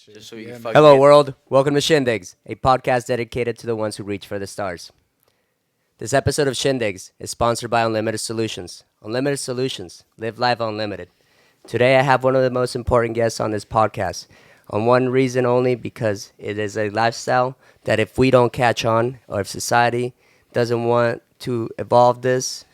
Gotcha. Just so you Yeah, fucking man. Hello, get. world. Welcome to Shindigs, a podcast dedicated to the ones who reach for the stars. This episode of Shindigs is sponsored by Unlimited Solutions. Unlimited Solutions. Live life unlimited. Today, I have one of the most important guests on this podcast. On one reason only, because it is a lifestyle that if we don't catch on, or if society doesn't want to evolve this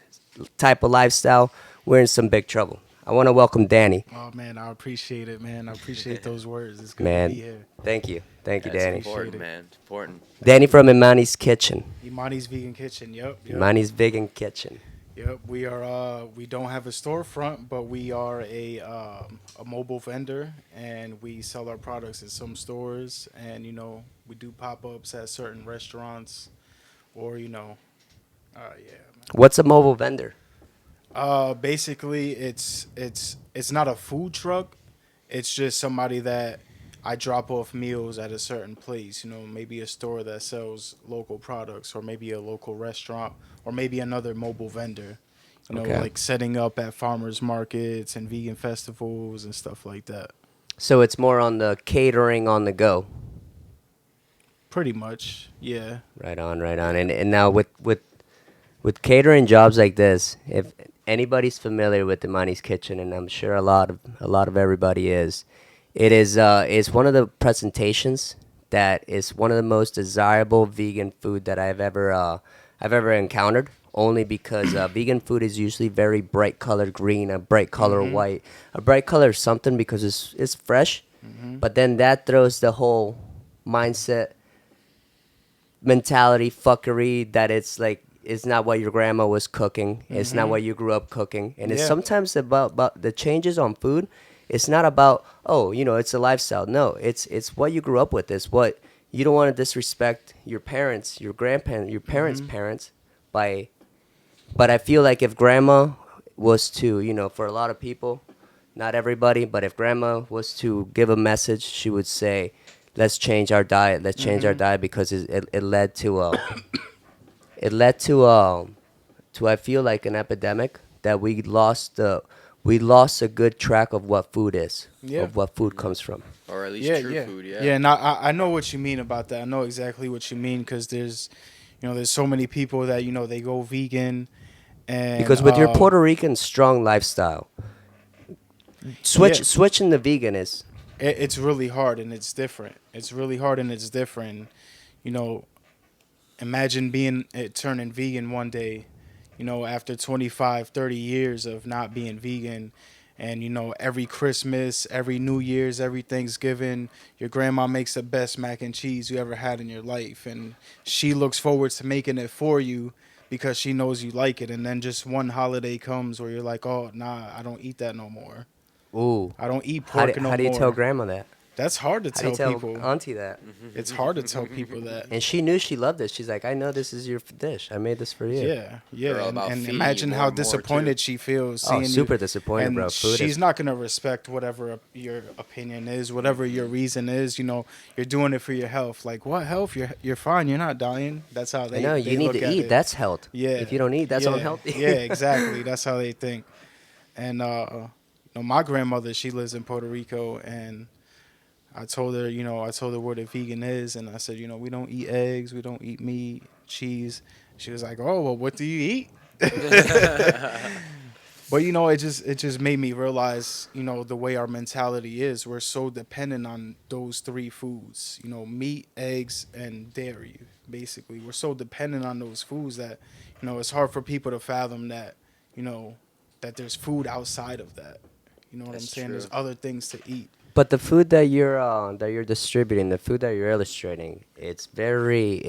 type of lifestyle, we're in some big trouble. I want to welcome Danny. Oh man, I appreciate it, man. I appreciate those words. It's good to be Man, here. thank you. Thank you, That's Danny. Appreciate important, it. man. It's important. Thank Danny you. from Imani's Kitchen. Imani's Vegan Kitchen. Yep. Imani's Vegan Kitchen. Yep. We are. We don't have a storefront, but we are a mobile vendor, and we sell our products at some stores, and we do pop ups at certain restaurants, or yeah. What's a mobile vendor? Basically, it's not a food truck. It's just somebody that I drop off meals at a certain place. Maybe a store that sells local products, or maybe a local restaurant, or maybe another mobile vendor. Okay. Like setting up at farmers markets and vegan festivals and stuff like that. So it's more on the catering on the go. Pretty much, yeah. Right on, right on. And now with catering jobs like this, if anybody's familiar with Imani's Kitchen, and I'm sure a lot of everybody is, it's one of the presentations that is one of the most desirable vegan food that I've ever encountered. Only because vegan food is usually very bright colored green, a bright color Mhm. white, a bright color something because it's fresh. Mhm. But then that throws the whole mindset, mentality, fuckery that it's not what your grandma was cooking. It's not Mhm. what you grew up cooking, and it's Yeah. sometimes about the changes on food. It's not about it's a lifestyle. No, it's what you grew up with. It's what you don't want to disrespect your parents, your grandparents, your parents' Mhm. parents by. But I feel like if grandma was to, for a lot of people, not everybody, but if grandma was to give a message, she would say, "Let's change our diet. Let's change our Mhm. diet because it led to it led to I feel like an epidemic that we lost a good track of what food is, Yeah. of what food comes from." Or at least Yeah, true yeah, food, yeah. yeah. And I know what you mean about that. I know exactly what you mean because there's so many people that they go vegan and Because with your Puerto Rican strong lifestyle, yeah, switching to vegan is it's really hard and it's different. It's really hard and it's different. You know, imagine turning vegan one day. After 25, 30 years of not being vegan. And every Christmas, every New Year's, every Thanksgiving, your grandma makes the best mac and cheese you ever had in your life, and she looks forward to making it for you because she knows you like it. And then just one holiday comes where you're like, oh nah, I don't eat that no more. ooh. I don't eat How do, pork no how do you tell more. grandma that? That's hard to How do you tell tell people. auntie that? It's hard to tell people that. And she knew she loved it. She's like, I know this is your dish. I made this for you. Yeah, They're yeah, all and, about and feeding imagine you more how and more, disappointed too. she feels Oh, seeing super you. disappointed, And bro. Food she's is. not gonna respect whatever your opinion is, whatever your reason is. You're doing it for your health. Like what health? You're fine. You're not dying. That's how I they know they you need look to at eat. it. That's health. Yeah, If you don't eat, that's yeah, unhealthy. yeah. Exactly. That's how they think. And my grandmother, she lives in Puerto Rico, and I told her what a vegan is, and I said, we don't eat eggs, we don't eat meat, cheese. She was like, oh, well, what do you eat? But it just made me realize, the way our mentality is. We're so dependent on those three foods, meat, eggs, and dairy. Basically, we're so dependent on those foods that, it's hard for people to fathom that, that there's food outside of that. You know what I'm That's saying? true. There's other things to eat. But the food that you're distributing, the food that you're illustrating, it's very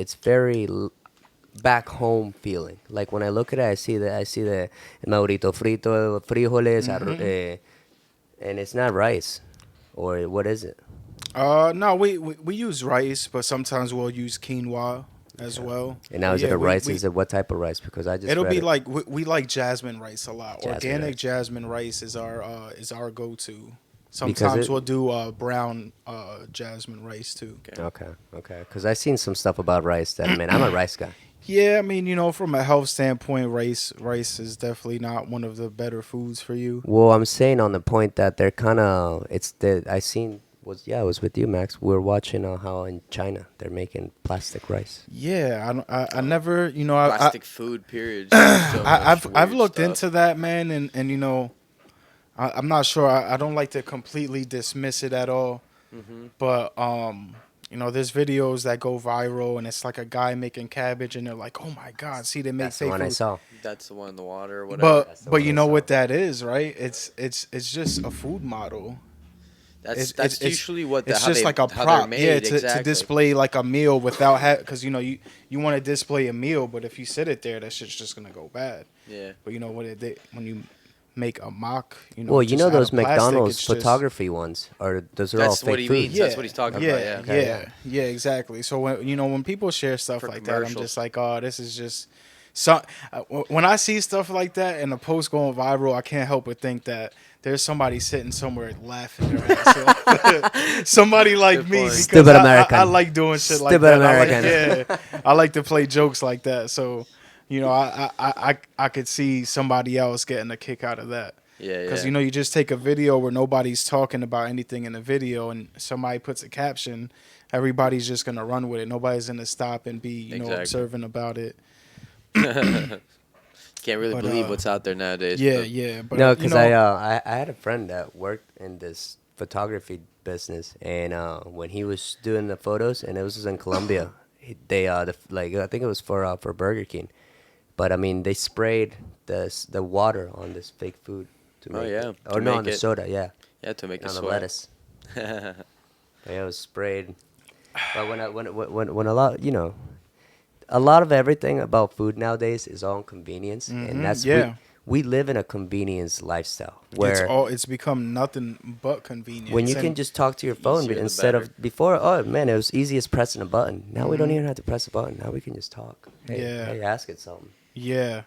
back home feeling. Like when I look at it, I see the maurito frito, frijoles, Hmm. and it's not rice, or what is it? No, we use rice, but sometimes we'll use quinoa as Okay. well. And now But is it yeah, a we, rice? we Is it what type of rice? Because I just it'll read be it. like we like jasmine rice a lot. Jasmine Organic rice. jasmine rice is our go-to. Because Sometimes it. we'll do brown jasmine rice too. Okay. Okay. Because I seen some stuff about rice that man, I'm a rice guy. Yeah, I mean, from a health standpoint, rice is definitely not one of the better foods for you. Well, I'm saying on the point that they're kind of it's the I seen it was with you, Max. We were watching how in China they're making plastic rice. Yeah, I don't, I Oh, never, plastic food. Period. Just so much I've weird looked stuff. into that, man, and I'm not sure. I don't like to completely dismiss it at all, Hmm. but there's videos that go viral, and it's like a guy making cabbage, and they're like, "Oh my God, see, they make That's the fake one I food." saw. That's the one in the water or whatever. But That's the but one you I know saw. what that is, right? It's just a food model. That's It's it's that's it's usually what it's just like a how they're prop, yeah, made to exactly. display like a meal without because you want to display a meal, but if you sit it there, that shit's just gonna go bad. Yeah. But when you make a mock, Well, you just know out those of plastic, McDonald's it's just photography ones, or those are all That's what fake he food. means. That's what he's talking about, yeah. Okay, yeah, exactly. So when people share stuff For like that, I'm commercials. just like, oh, this is just so. When I see stuff like that and a post going viral, I can't help but think that there's somebody sitting somewhere laughing their ass off. Somebody like Good me point. because Stupid I American. like doing shit like Stupid that. American. I like to play jokes like that. So I could see somebody else getting a kick out of that. Yeah, Because yeah. you just take a video where nobody's talking about anything in the video, and somebody puts a caption, everybody's just gonna run with it. Nobody's gonna stop and be Exactly. observant about it. Can't really But believe what's out there nowadays. yeah, But yeah. But No, because I had a friend that worked in this photography business, and when he was doing the photos, and it was in Colombia, like I think it was for Burger King, but I mean they sprayed the water on this fake food to Oh, make yeah, it, to or no, make on the it- soda, yeah, yeah, to make it on the soy. lettuce. But yeah, it was sprayed. But when a lot of everything about food nowadays is all convenience, and that's yeah. we live in a convenience lifestyle It's where it's become nothing but convenience. when you And can just talk to your phone Easier the instead better. of before, oh man, it was easy as pressing a button. Now we don't even have to press a button. Now we can just talk. Hey, Yeah. hey, ask it something. yeah,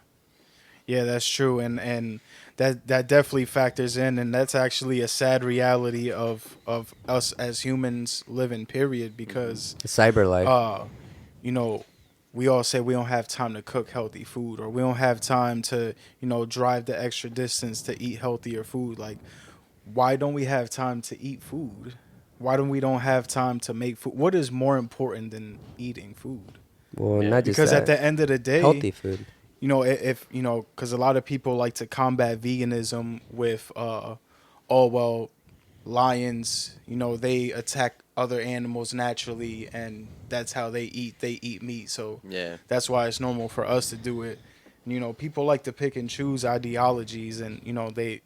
yeah, that's true, and that definitely factors in, and that's actually a sad reality of us as humans living. Period, because The cyber life. uh, you know, we all say we don't have time to cook healthy food, or we don't have time to, drive the extra distance to eat healthier food. Like, why don't we have time to eat food? Why don't have time to make food? What is more important than eating food? Well, Yeah. not just Because at that. the end of the day, Healthy food. if because a lot of people like to combat veganism with, oh well, lions, they attack other animals naturally, and that's how they eat. They eat meat, so Yeah. that's why it's normal for us to do it. People like to pick and choose ideologies, and you know, they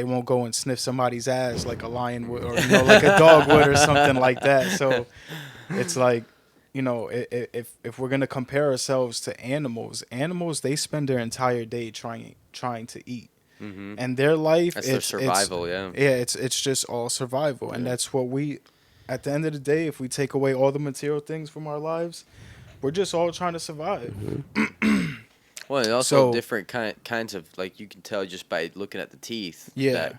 won't go and sniff somebody's ass like a lion would, or like a dog would, or something like that. So it's like, if we're gonna compare ourselves to animals they spend their entire day trying to eat, Hmm. and their life That's their survival. Yeah. it's just all survival, and Yeah. that's what we, at the end of the day, if we take away all the material things from our lives, we're just all trying to survive. Well, and also So different kinds of, like, you can tell just by looking at the teeth. Yeah. That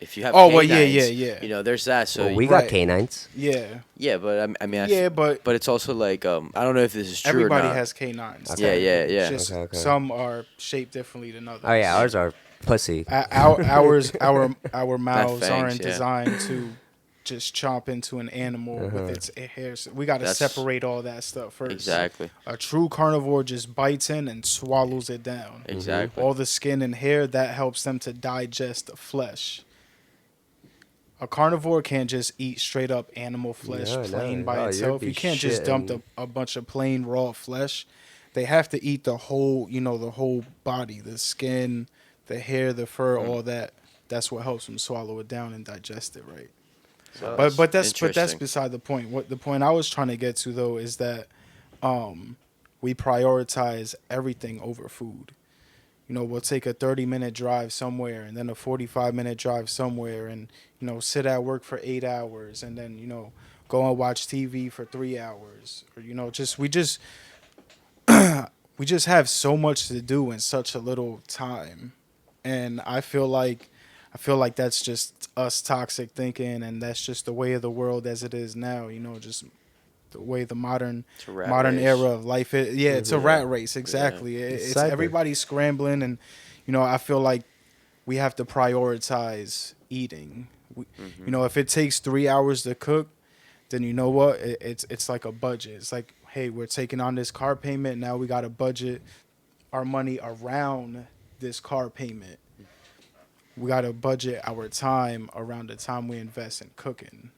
if you have Oh, well, canines, yeah. there's that. So Well, we Right. got canines. yeah yeah, but I mean, yeah but but it's also like I don't know if this is true everybody or not. has canines. Okay. Yeah, technically. yeah, It's yeah. just Okay. some are shaped differently than others. Oh yeah, ours are pussy. Our mouths fangs, aren't yeah. designed to just chomp into an animal with its hairs. We got to That's- separate all that stuff first. Exactly. A true carnivore just bites in and swallows it down. Exactly. All the skin and hair, that helps them to digest the flesh. A carnivore can't just eat straight up animal flesh No, plain no. by Oh, you'd itself. be You can't just dump shitting. a bunch of plain raw flesh. They have to eat the whole, the whole body, the skin, the hair, the fur, all that. That's what helps them swallow it down and digest it right. So But that's interesting. beside the point. What the point I was trying to get to though is that we prioritize everything over food. We'll take a 30-minute drive somewhere, and then a 45-minute drive somewhere, and sit at work for 8 hours, and then go and watch TV for 3 hours, or we just have so much to do in such a little time, and I feel like that's just us toxic thinking, and that's just the way of the world as it is now. Just the way the modern It's a rat modern race. era of life is. Yeah, it's a rat race. Exactly. It's It's cyber. everybody's scrambling, and I feel like we have to prioritize eating. You know, if it takes 3 hours to cook, then you know what? It's like a budget. It's like, hey, we're taking on this car payment. Now we got to budget our money around this car payment. We got to budget our time around the time we invest in cooking.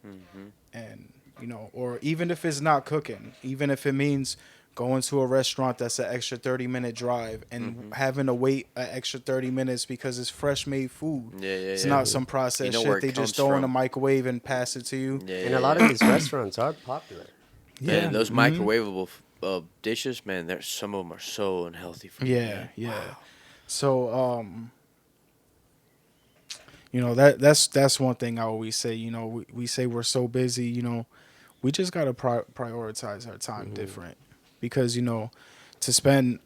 And, you know, or even if it's not cooking, even if it means going to a restaurant that's an extra 30-minute drive and having to wait an extra 30 minutes because it's fresh made food. Yeah, yeah, It's yeah. not some You processed know where shit it they just comes throw in a from. microwave and pass it to you. Yeah, And yeah, a lot yeah. of these restaurants are popular. Man, those Mhm. microwavable dishes, man, there's some of them are so unhealthy for you. Yeah, Man. yeah. So, you know, that's one thing I always say. You know, we say we're so busy. You know, we just gotta prioritize our time different, because you know, to spend,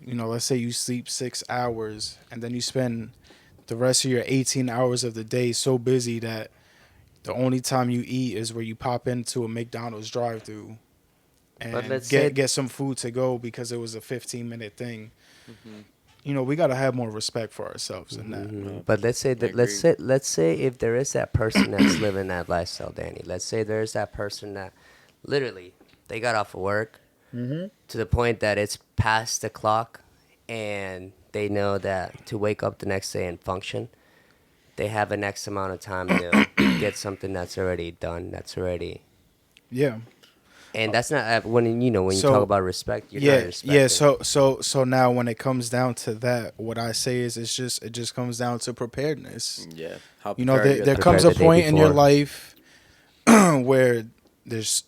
you know, let's say you sleep 6 hours and then you spend the rest of your 18 hours of the day so busy that the only time you eat is where you pop into a McDonald's drive-through But and let's say get some food to go because it was a 15-minute thing. Mm-hmm. You know, we gotta have more respect for ourselves than that. But let's say I that agree. let's say if there is that person that's living that lifestyle, Danny. Let's say there's that person that literally they got off of work to the point that it's past the clock, and they know that to wake up the next day and function, they have an X amount of time to get something that's already done, that's already. Yeah. And that's not when you know when you talk So about respect, you're not yeah, yeah. respecting. So now when it comes down to that, what I say is it just comes down to preparedness. Yeah. How You know, prepared are you at there that Prepare comes point? a the day point in your before. life where there's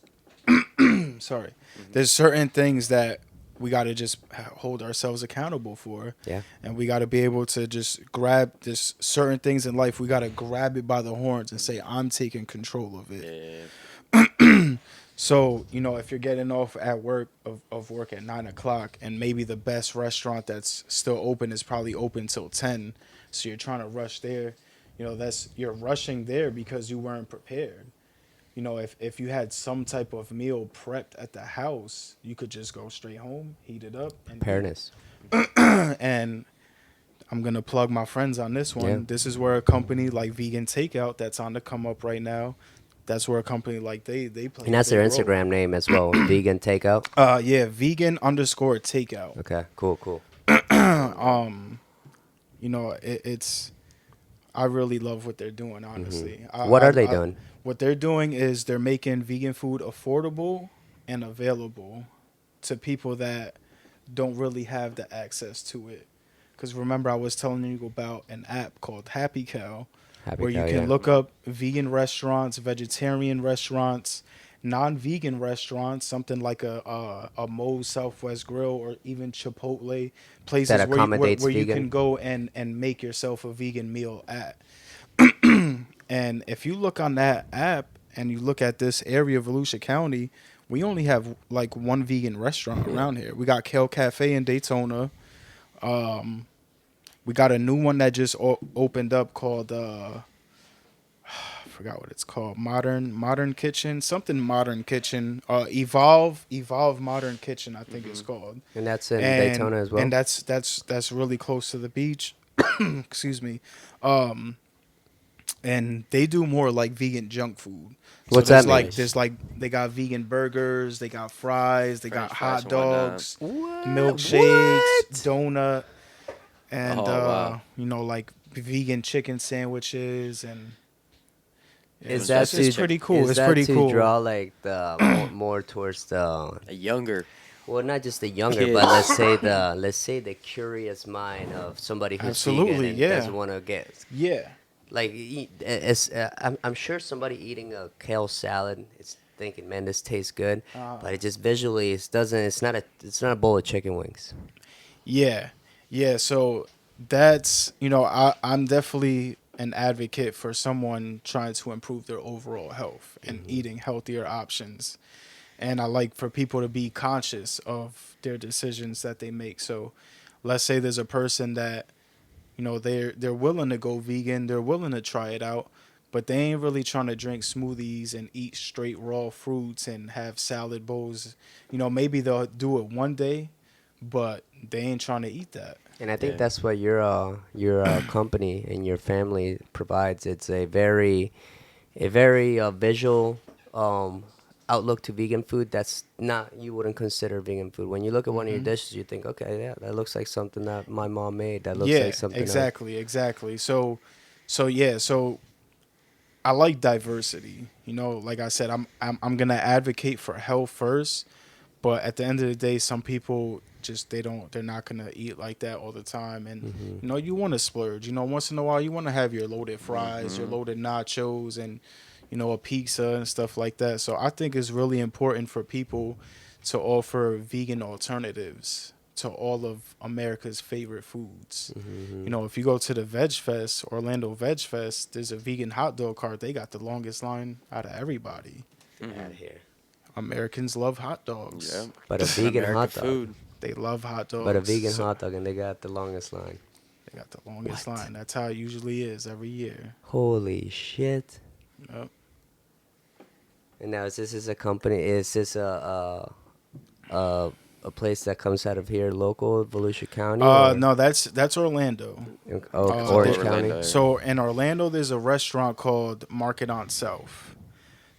sorry, there's certain things that we got to just hold ourselves accountable for. Yeah. And we got to be able to just grab this certain things in life. We got to grab it by the horns and say, I'm taking control of it. Yeah. So, you know, if you're getting off at work of work at 9 o'clock, and maybe the best restaurant that's still open is probably open till 10. So you're trying to rush there. You know, you're rushing there because you weren't prepared. You know, if you had some type of meal prepped at the house, you could just go straight home, heat it up, and eat. Preparedness. And I'm gonna plug my friends on this Yeah. one. This is where a company like Vegan Takeout that's on the come up right now. That's where a company like they play And a that's their big role. Instagram name as well. Vegan takeout. Yeah, vegan underscore takeout. Okay. Cool. Cool, man. You know, it's I really love what they're doing. Honestly, What are they doing? what they're doing is they're making vegan food affordable and available to people that don't really have the access to it. Because remember, I was telling you about an app called Happy Cow, Happy where you cow. can Yeah. look up vegan restaurants, vegetarian restaurants, non-vegan restaurants, something like a Moe's Southwest Grill or even Chipotle, That places accommodates where you vegan. can go and make yourself a vegan meal at. And if you look on that app and you look at this area of Volusia County, we only have like one vegan restaurant around here. We got Kale Cafe in Daytona. We got a new one that just opened up called I forgot what it's called. Modern Kitchen, something Modern Kitchen. Evolve Modern Kitchen, I think it's called. And that's in And Daytona as well. that's really close to the beach. Excuse me. And they do more like vegan junk food. So What's that mean? there's like they got vegan burgers, they got fries, they got French fries hot and whatnot. dogs, What? milkshakes, What? donut, and Oh, wow. you know, like vegan chicken sandwiches, and yeah, Is Doing that it's to pretty cool. is It's that pretty to cool. draw like the more towards the A younger well, not just the younger, kids. but let's say the curious mind of somebody who's vegan Absolutely, and yeah, doesn't want to get yeah, like I'm sure somebody eating a kale salad is thinking, man, this tastes good, but it just visually it doesn't. It's not a bowl of chicken wings. yeah, yeah. So that's, you know, I'm definitely an advocate for someone trying to improve their overall health and eating healthier options. And I like for people to be conscious of their decisions that they make. So let's say there's a person that, you know, they're willing to go vegan, they're willing to try it out, but they ain't really trying to drink smoothies and eat straight raw fruits and have salad bowls. You know, maybe they'll do it one day, but they ain't trying to eat that. And I think Yeah. that's what your company and your family provides. It's a very visual um, outlook to vegan food. That's not you wouldn't consider vegan food. When you look at one of your dishes, you think, okay, yeah, that looks like something that my mom made. That looks like Yeah, something else. exactly. So I like diversity. Like I said, I'm gonna advocate for health first, but at the end of the day, some people just they're not gonna eat like that all the time, and you want to splurge. Once in a while, you want to have your loaded fries, your loaded nachos, and a pizza and stuff like that. So I think it's really important for people to offer vegan alternatives to all of America's favorite foods. If you go to the Veg Fest, Orlando Veg Fest, there's a vegan hot dog cart. They got the longest line out of everybody. Get out of here. Americans love hot dogs. Yeah. But a vegan America hot dog. food. They love hot dogs. But a vegan So hot dog, and they got the longest line. they got the longest What? line. That's how it usually is every year. Holy shit! Yep. And now, is a company? Is this a place that comes out of here, local, Volusia County? Or? No, that's Orlando. Orange there- County. Orlando. So in Orlando, there's a restaurant called Market on South.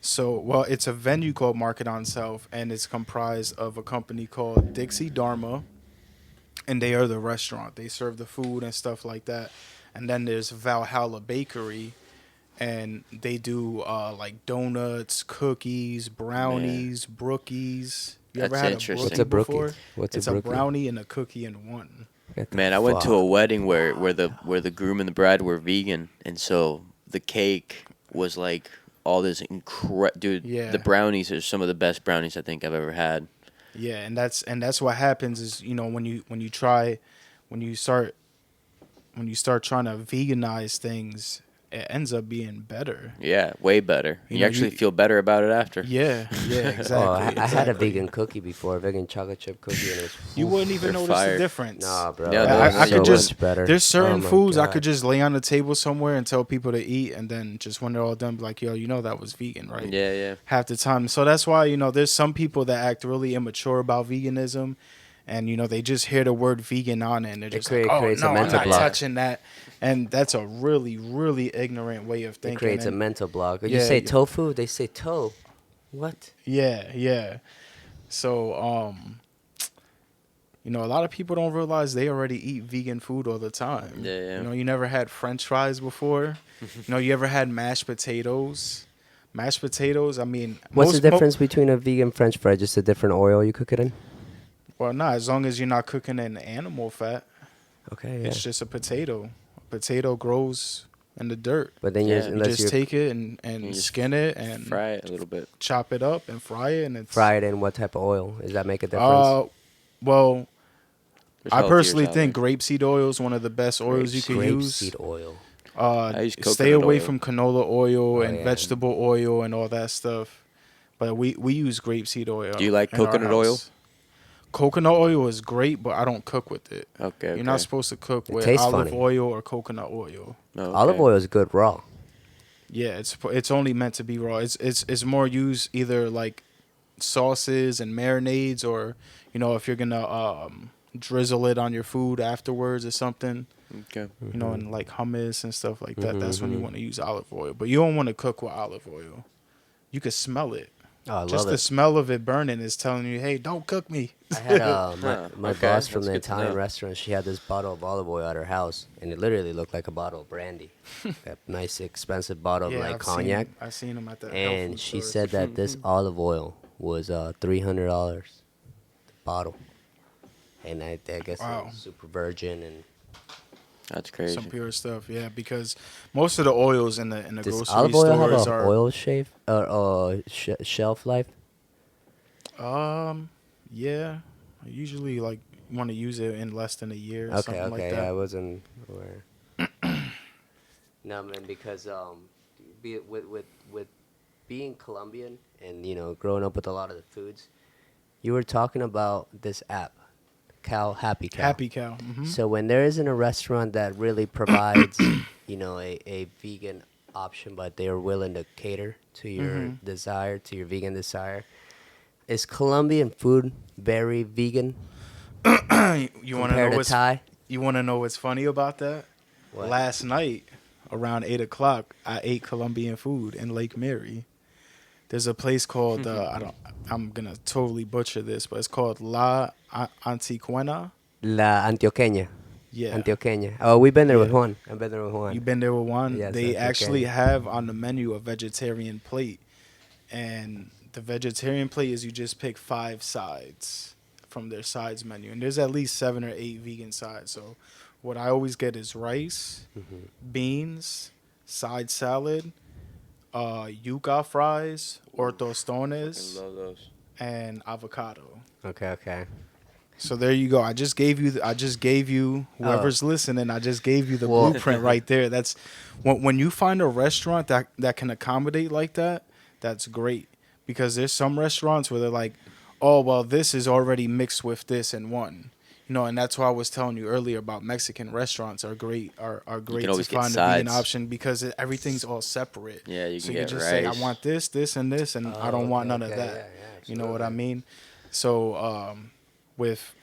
So, well, it's a venue called Market on South, and it's comprised of a company called Dixie Dharma, and they are the restaurant. They serve the food and stuff like that. And then there's Valhalla Bakery, and they do like donuts, cookies, brownies, brookies. You ever That's had interesting. a What's a brookie brookie? before? What's It's a a brookie? brownie and a cookie in one. Get the Man, I went to fuck. a wedding where the groom and the bride were vegan, and so the cake was like all this dude. Yeah. The brownies are some of the best brownies I think I've ever had. Yeah, and that's what happens is when you start trying to veganize things, it ends up being better. Yeah, way better. You You, know, actually you- feel better about it after. Yeah, exactly. Oh, I had a exactly. vegan cookie before, a vegan chocolate chip cookie, and it's You wouldn't even They're notice fire. the difference. nah, bro. Yeah, that those was are I could so just much better. there's certain Oh my foods I God. could just lay on the table somewhere and tell people to eat, and then just when they're all done, be like, yo, that was vegan, right? Yeah, yeah. Half the time. So that's why there's some people that act really immature about veganism, and they just hear the word vegan on it, and they're just like, oh creates a no, I'm mental not block. touching that, and that's a really really ignorant way of It thinking. creates a and- mental block. You Yeah, say yeah. tofu, they say toe. What? Yeah. So a lot of people don't realize they already eat vegan food all the time. Yeah. You never had French fries before. You ever had mashed potatoes? Mashed potatoes. I mean, What's most- the difference between a vegan French fry? Just a different oil you cook it in? Well, not as long as you're not cooking in animal fat. Okay, yeah. It's just a potato. A potato grows in the dirt. But then Yeah. you're, You You unless just you take it and You just skin it and Fry it a little bit. chop it up and fry it, and it's fry it in what type of oil? Does that make a difference? Well, There's I healthier personally out think there. grapeseed oil is one of the best oils you can use. Grapeseed oil. I use Stay coconut away oil. from canola oil Oh, and yeah. vegetable oil and all that stuff. But we use grapeseed oil. Do you like in our coconut oil? house. Coconut oil is great, but I don't cook with it. Okay. You're not supposed to cook It with tastes olive funny. oil or coconut oil. Olive oil is good raw. Yeah, it's only meant to be raw. It's more used either like sauces and marinades, or if you're gonna drizzle it on your food afterwards or something. Okay. And like hummus and stuff like that. That's when you want to use olive oil. But you don't want to cook with olive oil. You can smell it. Oh, I Just love the it. smell of it burning is telling you, hey, don't cook me. I had my Okay, boss from that's the good to Italian know. restaurant. She had this bottle of olive oil at her house, and it literally looked like a bottle of brandy, that nice expensive bottle of like cognac. I've seen them at the health And food she stores. said that this olive oil was $300 bottle, and I guess Wow. it was super virgin and That's crazy. some pure stuff, yeah. Because most of the oils in the does grocery olive oil have stores a are oil shelf life? yeah. I usually like want to use it in less than a year or Okay, something like yeah, I that. wasn't aware. No, man, because with being Colombian and growing up with a lot of the foods, you were talking about this app, Happy Cow. Happy Cow. So when there isn't a restaurant that really provides, a vegan option, but they are willing to cater to your desire, to your vegan desire, is Colombian food very vegan? You want to Compared know to what's Thai? you want to know what's funny about that? What? Last night around 8 o'clock, I ate Colombian food in Lake Mary. There's a place called I'm gonna totally butcher this, but it's called Antiquena. La Antioqueña. Yeah, Antioqueña. Oh, we've been there with yeah. Juan. I've been there with Juan. You been there with one? Yes, They actually Antioqueña. have on the menu a vegetarian plate, and the vegetarian plate is you just pick 5 sides from their sides menu, and there's at least 7 or 8 vegan sides. So, what I always get is rice, beans, side salad, yuca fries, or tostones, Love those. and avocado. Okay. So there you go. I just gave you whoever's listening. I just gave you the blueprint right there. That's when you find a restaurant that can accommodate like that. That's great, because there's some restaurants where they're like, oh well, this is already mixed with this in one. And that's why I was telling you earlier about Mexican restaurants are great can to always get find a vegan sides. option, because everything's all separate. Yeah, you so can you get just say I rice. want this, this, and this, and I don't want none of that. You know what I mean? So with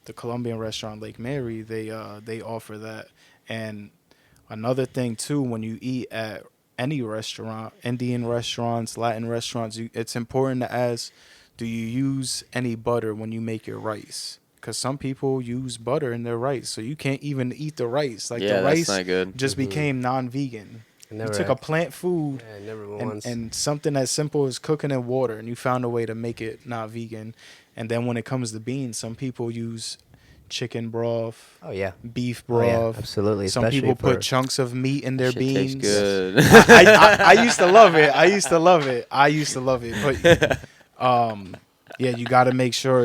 the Colombian restaurant Lake Mary, they offer that. And another thing too, when you eat at any restaurant, Indian restaurants, Latin restaurants, it's important to ask, do you use any butter when you make your rice? Because some people use butter in their rice, so you can't even eat the rice. Like Yeah, the that's rice not good. just became non-vegan. You took a plant food and something as simple as cooking in water, and you found a way to make it not vegan. And then when it comes to beans, some people use chicken broth, Oh yeah. beef Oh, yeah, broth. absolutely. Some Especially people put for- chunks of meat in their Shit beans. tastes good. I used to love it. But yeah, you got to make sure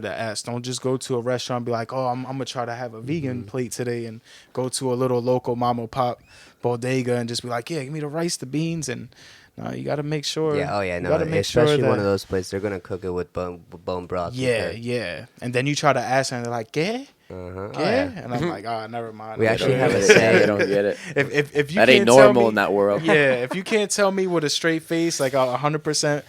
to ask. Don't just go to a restaurant and be like, oh, I'm gonna try to have a vegan plate today, and go to a little local mom and pop bodega and just be like, yeah, give me the rice, the beans, and no, you got to make sure. Yeah. Oh yeah. you No. gotta make Especially sure one that, of those places, they're gonna cook it with bone broth. Yeah. And then you try to ask, and they're like, ¿qué? Uh-huh. ¿Qué? Oh, yeah. And I'm like, never mind. We I actually don't have get a it. saying. They don't get it. If you That ain't can't tell normal me- in that world. Yeah, if you can't tell me with a straight face, like 100%,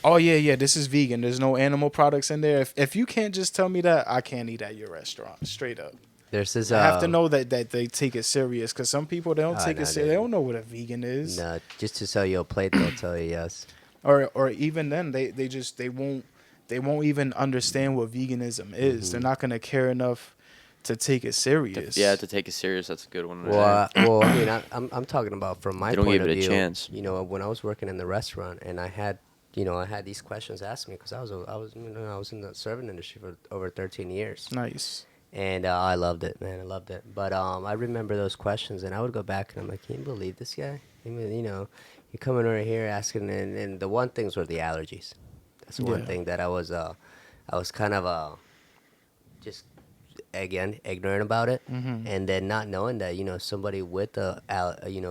oh yeah, this is vegan. There's no animal products in there. If you can't just tell me that, I can't eat at your restaurant. Straight up. There's this. I have to know that they take it serious, because some people, they don't take no, it serious. They don't know what a vegan is. No, just to sell you a plate, they'll tell you yes. Or even then, they won't even understand what veganism is. They're not gonna care enough to take it serious. Yeah, to take it serious, that's a good one. Well, I mean, I'm talking about from my They don't point give of it a view. chance. When I was working in the restaurant, and I had these questions asked me, because I was in the serving industry for over 13 years, Nice. and I loved it, man. I loved it. But I remember those questions, and I would go back and I'm like, can you believe this guy? I mean, you're coming over here asking, and the one things were the allergies. That's one Yeah. thing that I was kind of just again ignorant about it, and then not knowing that somebody with a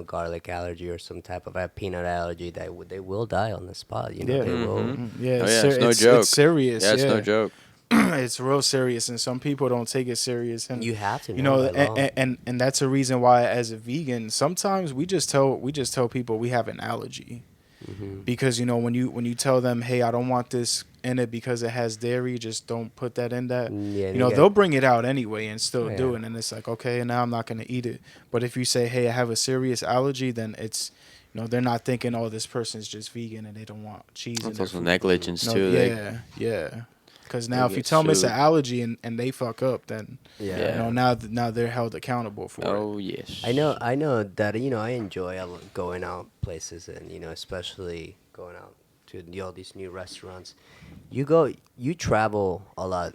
garlic allergy or some type of a peanut allergy, they will die on the spot. Yeah. They will. Yeah, Oh, yeah, it's no it's joke. serious. Yeah, it's no joke. It's real serious, and some people don't take it serious. And You have to know by law. and that's a reason why, as a vegan, sometimes we just tell people we have an allergy, because when you tell them, hey, I don't want this in it because it has dairy, just don't put that in that. Yeah, They'll bring it out anyway and still Oh, do yeah. it, and it's like, okay, now I'm not gonna eat it. But if you say, hey, I have a serious allergy, then it's they're not thinking, oh, this person's just vegan and they don't want cheese in That's their also food. negligence No, too. yeah. Because now, They if you get tell them it's an sued. allergy and they fuck up, then Yeah. now they're held accountable for it. Oh yes. I know that I enjoy going out places, and especially going out to all these new restaurants. You travel a lot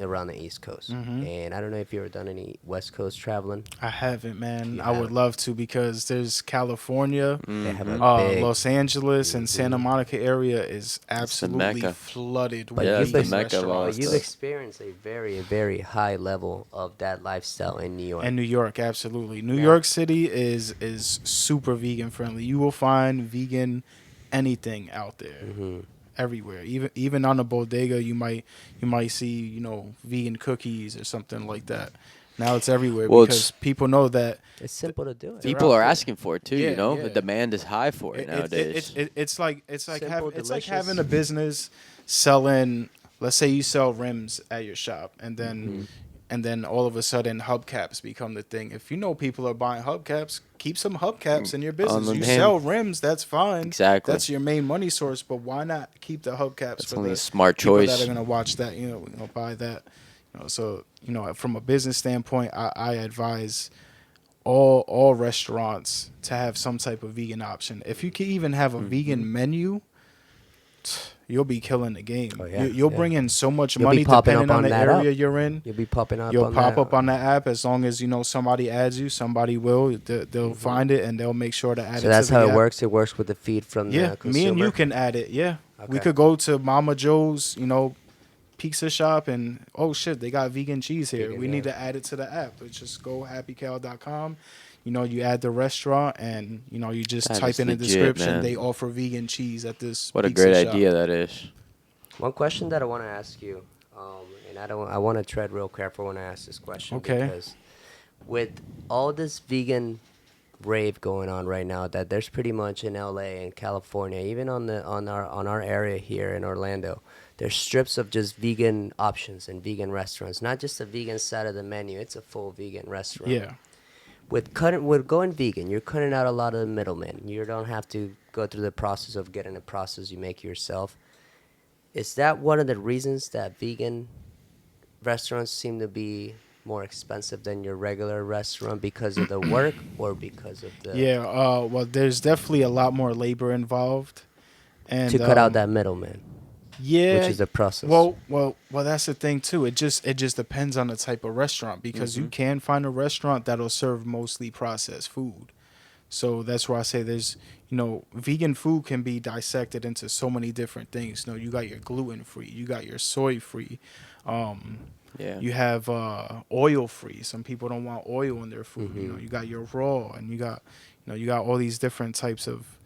around the East Coast, and I don't know if you ever done any West Coast traveling. I haven't, man. You I would haven't? love to, because there's California, They have a big. Los Angeles, and Santa Monica area is absolutely Mecca. flooded But with Yeah, it's vegan the Mecca of all restaurants. You've stuff. experienced a very, very high level of that lifestyle in New York. And New York, absolutely. New Yeah. York City is super vegan friendly. You will find vegan anything out there, everywhere. Even on a bodega, you might see vegan cookies or something like that. Now it's everywhere, Well, because people know that It's simple to do it. People out are there. asking for it too. Yeah, The yeah. demand is high for it nowadays. it's like Simple, having a delicious. business selling let's say you sell rims at your shop, and Mm-hmm. then all of a sudden hubcaps become the thing. If you know people are buying hubcaps, keep some hubcaps in your On business. the You hand. sell rims, that's fine. Exactly. That's your main money source. But why not keep the hubcaps That's for only a the smart people that are choice. gonna watch that? Buy that. So from a business standpoint, I advise all restaurants to have some type of vegan option. If you can even have a Hmm. vegan menu, you'll be killing the Oh game. yeah, You'll yeah. bring in so much You'll be money popping depending up on on the that app. area you're in. You'll be popping up You'll on pop that. up on the app as long as somebody adds you. Somebody will. They'll Hmm. find it and they'll make sure to add So it to that's how the it app. works. It works with the feed from Yeah, the me and you consumer. can add it. Yeah, we Okay. could go to Mama Joe's, pizza shop, and oh shit, they got vegan cheese here. Vegan, We yeah. need to add it to the app. Let's just go happycow.com. You add the restaurant, and you just That type is in the legit, description. man. They offer vegan cheese at this What a pizza great shop. idea that is. One question that I want to ask you, and I want to tread real careful when I ask this question Okay. because with all this vegan rave going on right now, that there's pretty much in LA and California, even on our area here in Orlando, there's strips of just vegan options and vegan restaurants. Not just a vegan side of the menu; it's a full vegan restaurant. Yeah. With going vegan, you're cutting out a lot of the middlemen. You don't have to go through the process of getting a process you make yourself. Is that one of the reasons that vegan restaurants seem to be more expensive than your regular restaurant because of the work or because of the Yeah. Well, there's definitely a lot more labor involved, to and cut out that middleman, which yeah. is the process? Well. That's the thing too. It just depends on the type of restaurant because you Hmm. can find a restaurant that'll serve mostly processed food. So that's why I say vegan food can be dissected into so many different things. You got your gluten free, you got your soy free, um, Yeah. you have oil free. Some people don't want oil in their food. Mm-hmm. You got your raw, and you got all these different types of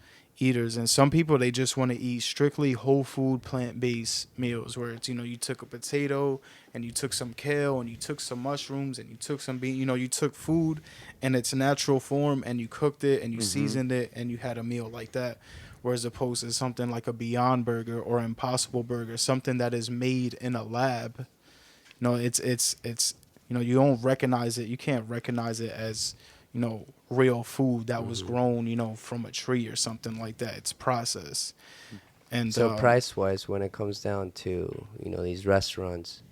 eaters. And some people they just want to eat strictly whole food plant based meals where it's you took a potato and you took some kale and you took some mushrooms and you took some bean. You took food in its natural form and you cooked it and you Hmm. seasoned it and you had a meal like that. Whereas opposed to something like a Beyond Burger or Impossible Burger, something that is made in a lab. It's you don't recognize it. You can't recognize it as real food that was Mm-hmm. grown from a tree or something like that. It's processed. And So price wise, when it comes down to these restaurants,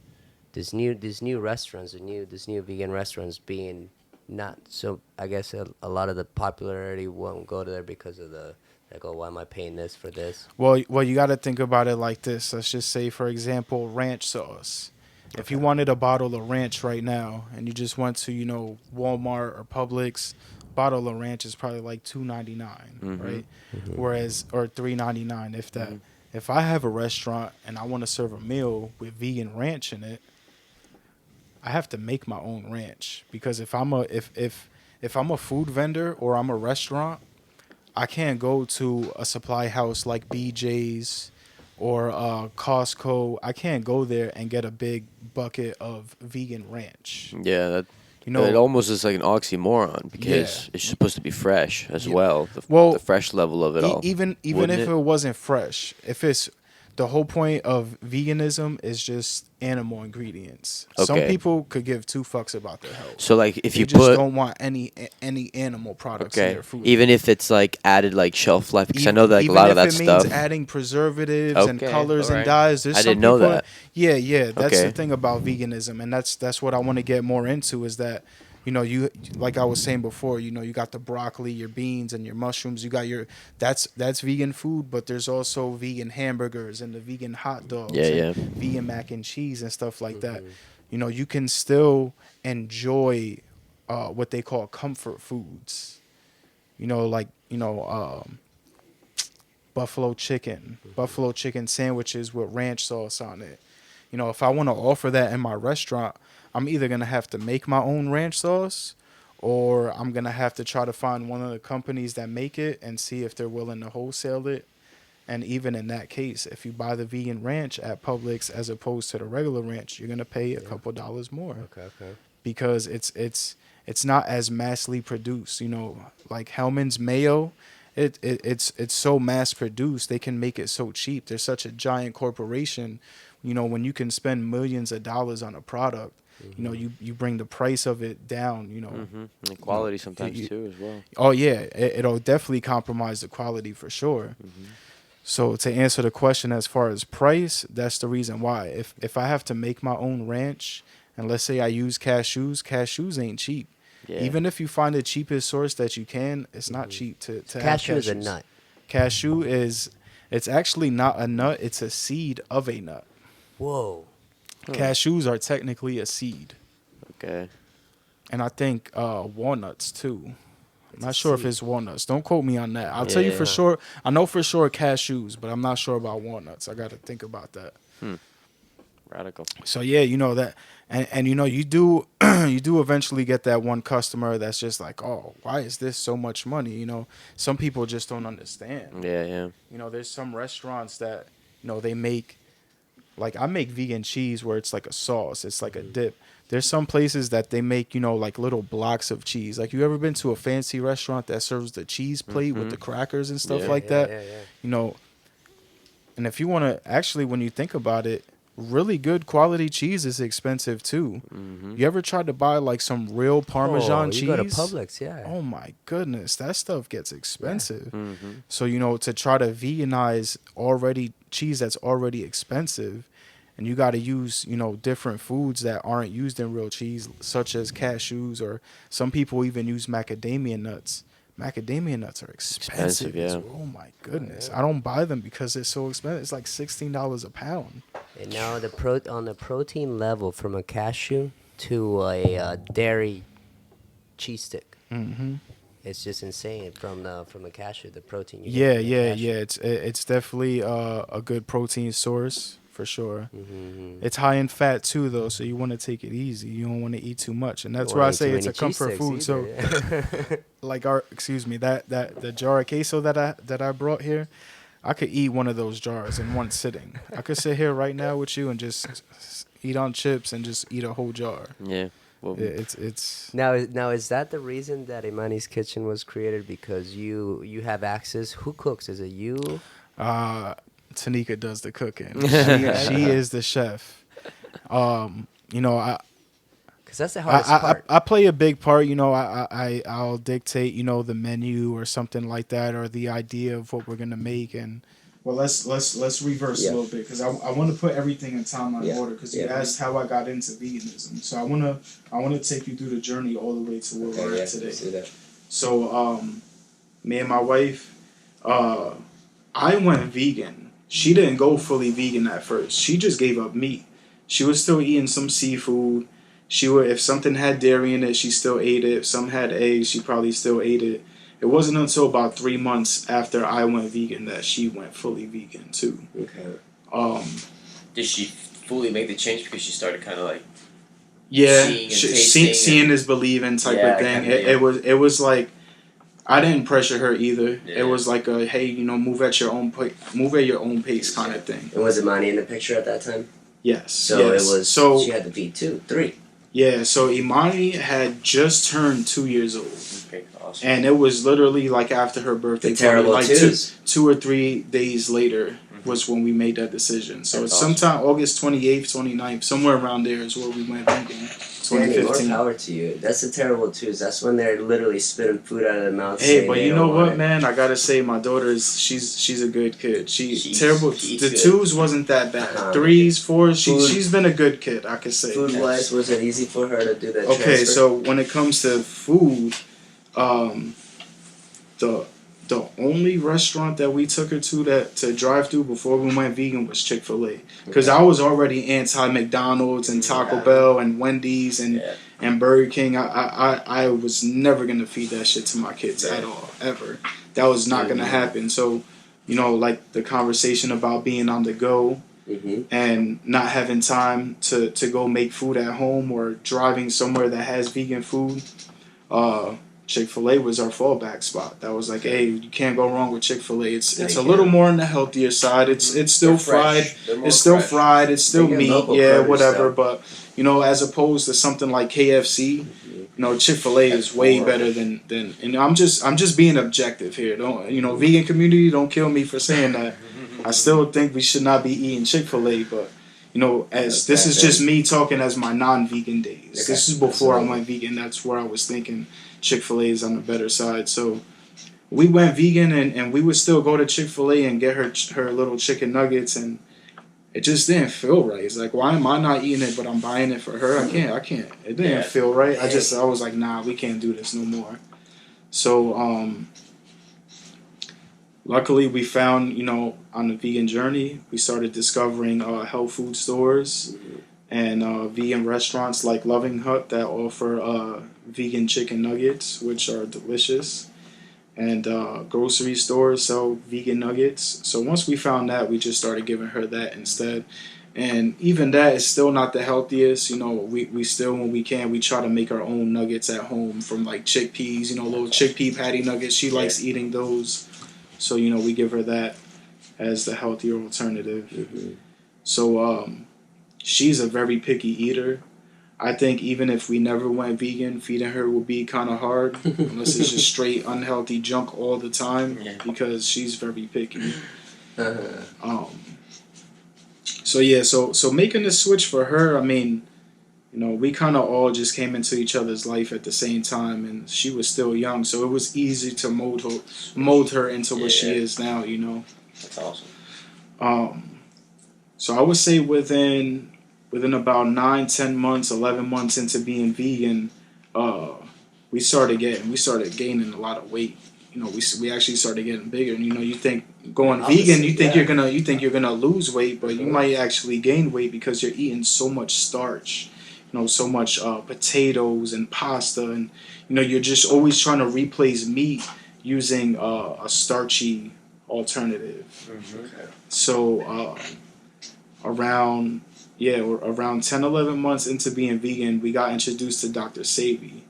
these new restaurants, this new vegan restaurants being not so, I guess a lot of the popularity won't go to there because of the like, oh, why am I paying this for this? well, you got to think about it like this. Let's just say, for example, ranch sauce. If you Okay. wanted a bottle of ranch right now, and you just went to Walmart or Publix, bottle of ranch is probably like $2.99, Hmm. right? Mm-hmm. Whereas or $3.99 if that. Hmm. If I have a restaurant and I want to serve a meal with vegan ranch in it, I have to make my own ranch because if I'm a food vendor or I'm a restaurant, I can't go to a supply house like BJ's or Costco. I can't go there and get a big bucket of vegan ranch. Yeah, You it know, almost is like an oxymoron yeah. because it's supposed to be fresh as Yeah. well. The Well, fresh level of it all, even wouldn't if it? it wasn't fresh, if it's the whole point of veganism is just animal ingredients. Some Okay. people could give two fucks about their health. So like if They you just put don't want any animal products in okay, their food. even if it's like added like shelf life, because I know that like a Even lot of if that it means stuff. adding preservatives and Okay, all colors and right. dyes, there's I some didn't know people. that. Yeah. That's the Okay. thing about veganism, and that's what I want to get more into. Is that you like I was saying before, you got the broccoli, your beans, and your mushrooms. You got that's vegan food, but there's also vegan hamburgers and the vegan hot Yeah, dogs and yeah. vegan mac and cheese and stuff like that. Mm-hmm. You can still enjoy what they call comfort foods. Like buffalo chicken sandwiches with ranch sauce on it. If I want to offer that in my restaurant, I'm either going to have to make my own ranch sauce or I'm going to have to try to find one of the companies that make it and see if they're willing to wholesale it. And even in that case, if you buy the vegan ranch at Publix as opposed to the regular ranch, you're going to pay a Yeah. couple dollars more Okay. Okay. because it's not as massively produced. Like Hellman's mayo, it's so mass produced. They can make it so cheap. They're such a giant corporation. You know, when you can spend millions of dollars on a product, you know, you bring the price of it down. You know, And quality sometimes too as well. oh yeah, it'll definitely compromise the quality for sure. So to answer the question as far as price, that's the reason why. If I have to make my own ranch, and let's say I use cashews ain't cheap. Yeah. Even if you find the cheapest source that you can, it's not cheap to have Cashew is a cashews. nut. Cashew is, it's actually not a nut, it's a seed of a nut. Whoa. Cashews are technically a seed. Okay. And I think walnuts too. It's I'm a not sure if seed. it's walnuts. Don't quote me on that. I'll tell you for Yeah. sure. I know for sure cashews, but I'm not sure about walnuts. I got to think about that. Radical. So yeah, you know that, and you know you do you do eventually get that one customer that's just like, oh, why is this so much money? You know, some people just don't understand. Yeah, yeah. You know, there's some restaurants that, you know, they make, like I make vegan cheese where it's like a sauce, it's like a dip. There's some places that they make, you know, like little blocks of cheese. Like, you ever been to a fancy restaurant that serves the cheese plate with the crackers and stuff Yeah. like that? Yeah, yeah. You know, and if you want to actually, when you think about it, really good quality cheese is expensive too. You ever tried to buy like some real Parmesan cheese? You go to Publix, yeah. Oh my goodness, that stuff gets expensive. So, you know, to try to veganize already cheese that's already expensive, and you got to use, you know, different foods that aren't used in real cheese, such as cashews, or some people even use macadamia nuts. Macadamia nuts are expensive. Yeah. Oh my goodness, I don't buy them because they're so expensive. It's like $16 a pound. And now on the protein level from a cashew to a dairy cheese stick, it's just insane from the cashew, the protein. You get Yeah, from the yeah, cashew. yeah. It's definitely a good protein source for sure. It's high in fat too, though, so you want to take it easy. You don't want to eat too much, and that's Don't why I wanna eat say too it's a many cheese comfort sticks food. So, either, yeah. like excuse me, that the jar of queso that I brought here, I could eat one of those jars in one sitting. I could sit here right now with you and just eat on chips and just eat a whole jar. Yeah. Well, It's Now is that the reason that Imani's Kitchen was created? Because you have access. Who cooks? Is it you? Tanika does the cooking. She is the chef. You know, Because that's the hardest part. I play a big part. You know, I'll dictate, you know, the menu or something like that, or the idea of what we're gonna make. And well, let's reverse a little bit, because I want to put everything in timeline order, because you asked how I got into veganism. So I wanna take you through the journey all the way to where we're at today. So me and my wife, I went vegan. She didn't go fully vegan at first. She just gave up meat. She was still eating some seafood. She would, if something had dairy in it, she still ate it. If some had eggs, she probably still ate it. It wasn't until about 3 months after I went vegan that she went fully vegan too. Okay. Did she fully make the change because she started kind of like Yeah, seeing and tasting seeing and- is believing type Yeah, of thing. kinda, It was like, I didn't pressure her either. Yeah. It was like a, hey, you know, move at your own pace kind of thing. And was Imani in the picture at that time? Yes. So yes. it was. So She had to be 3. yeah. So Imani had just turned 2 years old. Okay, awesome. And it was literally like after her birthday, The terrible like twos. two or 3 days later was when we made that decision. So That's it's sometime August 28th, 29th, somewhere around there is where we went vegan. Danny, more 2015. power to you. That's the terrible twos. That's when they're literally spitting food out of their mouth. Hey, saying but they you don't know want what, it. man? I gotta say, my daughter is she's a good kid. She's Terrible. good. The 2s wasn't that bad. Uh-huh. 3s, 4s. Food- She's been a good kid. I could say. Food wise, was it easy for her to do that? Okay, transfer? so when it comes to food, the only restaurant that we took her to drive through before we went vegan was Chick-fil-A, because I was already anti McDonald's and Taco Bell and Wendy's and Burger King. I was never gonna feed that shit to my kids at all, ever. That was not gonna happen. So, you know, like the conversation about being on the go and not having time to go make food at home, or driving somewhere that has vegan food. Chick-fil-A was our fallback spot. That was like, hey, you can't go wrong with Chick-fil-A. It's a little more on the healthier side. It's still They're fresh. fried. They're more It's still fresh. fried. It's still They get meat. local Yeah, produce whatever. stuff. But you know, as opposed to something like KFC, Chick-fil-A is way better than I'm just being objective here. Don't vegan community, don't kill me for saying that. I still think we should not be eating Chick-fil-A, but as this is just me talking as my non-vegan days. Okay. This is before I went vegan. That's where I was thinking Chick-fil-A is on the better side. So we went vegan, and we would still go to Chick-fil-A and get her little chicken nuggets, and it just didn't feel right. It's like, why am I not eating it, but I'm buying it for her? I can't. It didn't feel right. I was like, nah, we can't do this no more. So, luckily we found, on the vegan journey, we started discovering health food stores and vegan restaurants like Loving Hut that offer vegan chicken nuggets, which are delicious. And grocery stores sell vegan nuggets. So once we found that, we just started giving her that instead. And even that is still not the healthiest. We still, when we can, we try to make our own nuggets at home from like chickpeas, little chickpea patty nuggets. She likes eating those. So, we give her that as the healthier alternative. Mm-hmm. So she's a very picky eater. I think even if we never went vegan, feeding her would be kind of hard unless it's just straight unhealthy junk all the time because she's very picky. So making the switch for her, I mean, we kind of all just came into each other's life at the same time, and she was still young, so it was easy to mold her into what she is now. That's awesome. So I would say within about 9, 10 months, 11 months into being vegan, we started gaining a lot of weight. We actually started getting bigger. And, you think going vegan, you think you're gonna lose weight, but you might actually gain weight because you're eating so much starch, so much potatoes and pasta, and you're just always trying to replace meat using a starchy alternative. Mm-hmm. So around 10, 11 months into being vegan, we got introduced to Dr. Sebi.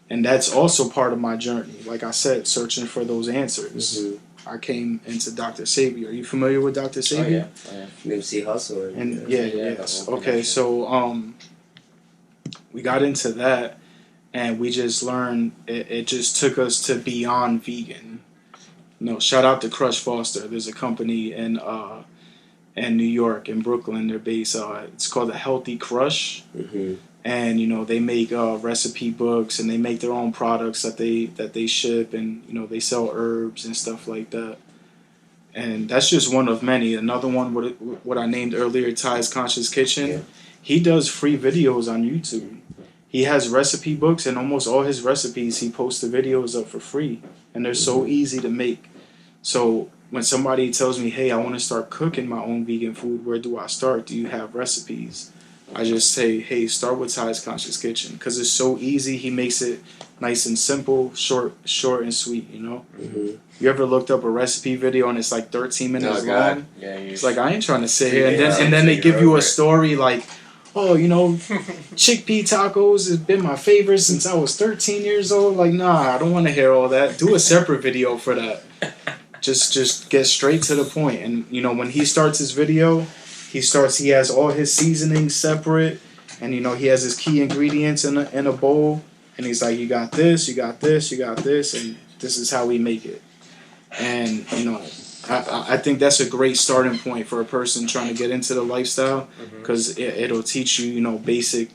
And that's also part of my journey. Like I said, searching for those answers. Mm-hmm. I came into Dr. Sebi. Are you familiar with Dr. Sebi? Oh, yeah. Nipsey Hussle. And yes. Okay, so we got into that, and we just learned it just took us to beyond vegan. Shout out to Crush Foster. There's a company in New York, in Brooklyn. They're based. It's called the Healthy Crush, and they make recipe books, and they make their own products that they ship, and they sell herbs and stuff like that. And that's just one of many. Another one, what I named earlier, Ty's Conscious Kitchen. Yeah. He does free videos on YouTube. He has recipe books, and almost all his recipes he posts the videos up for free, and they're so easy to make. So when somebody tells me, hey, I want to start cooking my own vegan food, where do I start? Do you have recipes? I just say, hey, start with Ty's Conscious Kitchen, because it's so easy. He makes it nice and simple, short and sweet, Mm-hmm. You ever looked up a recipe video and it's like 13 minutes long? Yeah, it's like, I ain't trying to sit here. And then they give you a story like, oh, chickpea tacos has been my favorite since I was 13 years old. Like, nah, I don't want to hear all that. Do a separate video for that. Just get straight to the point. And, when he starts his video, he has all his seasonings separate, and, he has his key ingredients in a bowl, and he's like, you got this, you got this, you got this, and this is how we make it. And, I think that's a great starting point for a person trying to get into the lifestyle, because it'll teach you, basic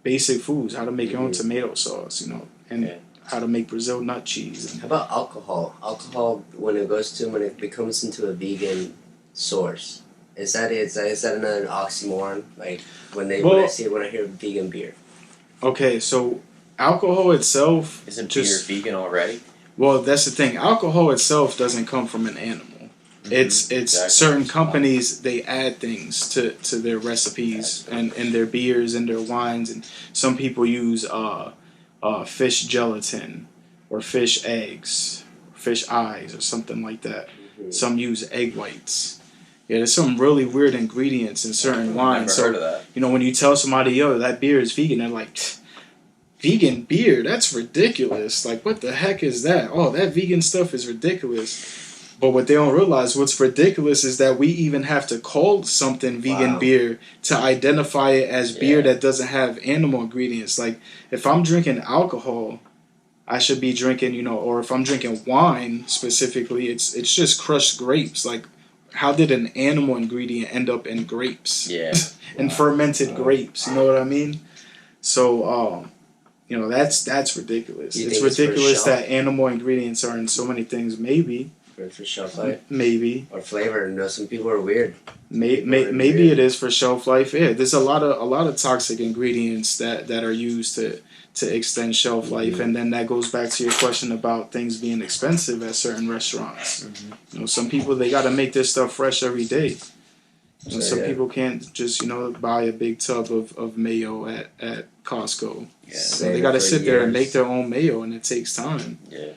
foods, how to make your own tomato sauce, and how to make Brazil nut cheese. How about alcohol? Alcohol, when it becomes into a vegan source, is that another oxymoron? Like when I hear vegan beer. Okay, so alcohol itself isn't beer vegan already? Well, that's the thing. Alcohol itself doesn't come from an animal. It's exactly. Certain companies, they add things to their recipes and their beers and their wines, and some people use fish gelatin or fish eggs, fish eyes or something like that. Mm-hmm. Some use egg whites. Yeah, there's some really weird ingredients in certain wines. Never heard of that. When you tell somebody, yo, that beer is vegan, they're like, vegan beer? That's ridiculous. Like, what the heck is that? Oh, that vegan stuff is ridiculous. But what they don't realize, what's ridiculous, is that we even have to call something vegan Wow. beer to identify it as beer Yeah. that doesn't have animal ingredients. Like, if I'm drinking alcohol, I should be drinking, or if I'm drinking wine specifically, it's just crushed grapes. Like, how did an animal ingredient end up in grapes? Yeah. And fermented grapes, you know what I mean? So, that's ridiculous. You It's think it's for ridiculous show? that animal ingredients are in so many things. Maybe, For shelf life maybe. or flavor. No, some people are weird. Maybe it is for shelf life. Yeah, there's a lot of toxic ingredients that are used to extend shelf life, and then that goes back to your question about things being expensive at certain restaurants. Some people, they got to make their stuff fresh every day. Some people can't just buy a big tub of mayo at Costco. Yeah. So they got to sit there and make their own mayo, and it takes time. Yeah.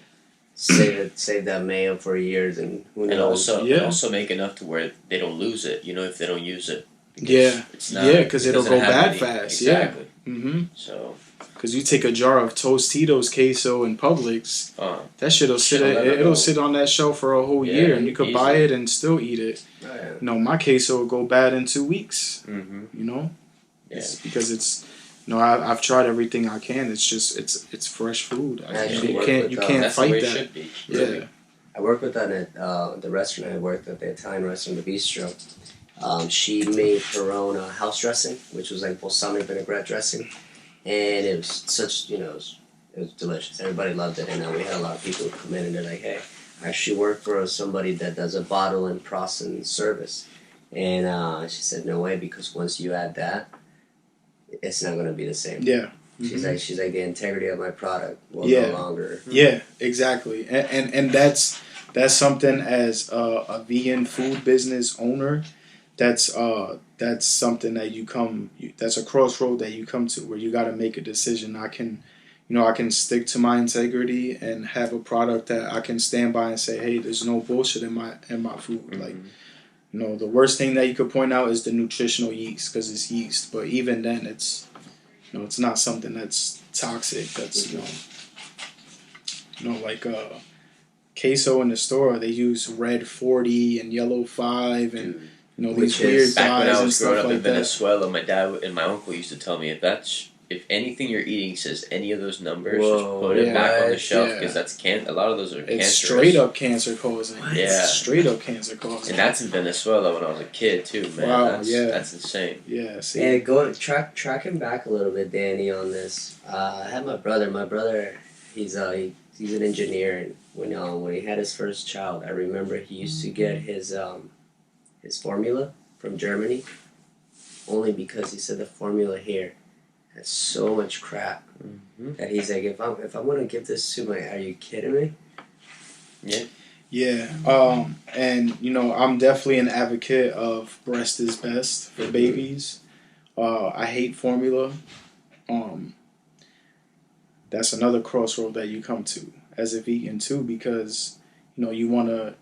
Save that mayo for years, and who knows? And also make enough to where they don't lose it. If they don't use it. Yeah, It's not, because it it'll doesn't go have bad any- fast. Exactly. Yeah. Mm-hmm. So. Because you take a jar of Tostitos queso in Publix, that shit'll sit. Shit'll never It'll go. sit on that shelf for a whole Yeah, year, and you could buy easily. it and still eat it. Oh, yeah. My queso will go bad in 2 weeks. Mm-hmm. Yeah. It's because it's. I've tried everything I can. It's just it's fresh food. actually You work can't with, you uh, can't That's the way fight it that. should be. Yeah. I worked with that at the restaurant. I worked at the Italian restaurant, the Bistro. She made her own house dressing, which was like balsamic vinaigrette dressing, and it was such it was delicious. Everybody loved it, and we had a lot of people who come in and they're like, "Hey, I actually work for somebody that does a bottle and processing service," and she said, "No way, because once you add that, it's not gonna be the same." Yeah. She's like the integrity of my product will Yeah. no longer. Yeah, exactly, and that's something as a vegan food business owner. That's something that that's a crossroad that you come to where you got to make a decision. I can stick to my integrity and have a product that I can stand by and say, hey, there's no bullshit in my food. Like, the worst thing that you could point out is the nutritional yeast, because it's yeast. But even then, it's it's not something that's toxic. That's like queso in the store. They use red 40 and yellow 5 and these Which weird is- Back when dyes I and was growing stuff up in like that. Venezuela, my dad and my uncle used to tell me if anything you're eating says any of those numbers, Whoa, just put it back on the what? shelf, Yeah. because a lot of those are It's cancerous. straight up cancer causing. What? Yeah. It's straight up cancer causing. And that's in Venezuela when I was a kid too, man. Wow, yeah. That's insane. Yeah, see. And tracking back a little bit, Danny, on this. I had my brother. My brother, he's an engineer, and when he had his first child, I remember he used to get his formula from Germany, only because he said the formula here had so much crap that he's like, if I'm gonna give this to are you kidding me? Yeah, and I'm definitely an advocate of breast is best for babies. I hate formula. That's another crossroad that you come to as a vegan too, because you wanna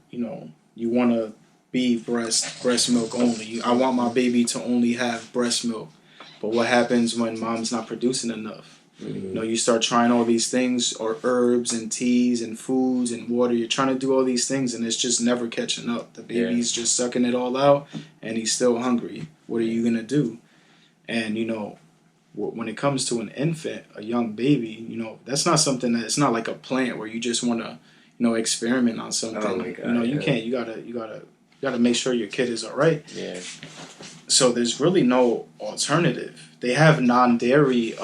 be breast milk only. I want my baby to only have breast milk, but what happens when mom's not producing enough? You start trying all these things, or herbs and teas and foods and water. You're trying to do all these things, and it's just never catching up. The baby's just sucking it all out, and he's still hungry. What are you gonna do? And when it comes to an infant, a young baby, that's not something it's not like a plant where you just want to, experiment on something. Oh my God, you can't. You gotta make sure your kid is all right. Yeah. So there's really no alternative. They have non-dairy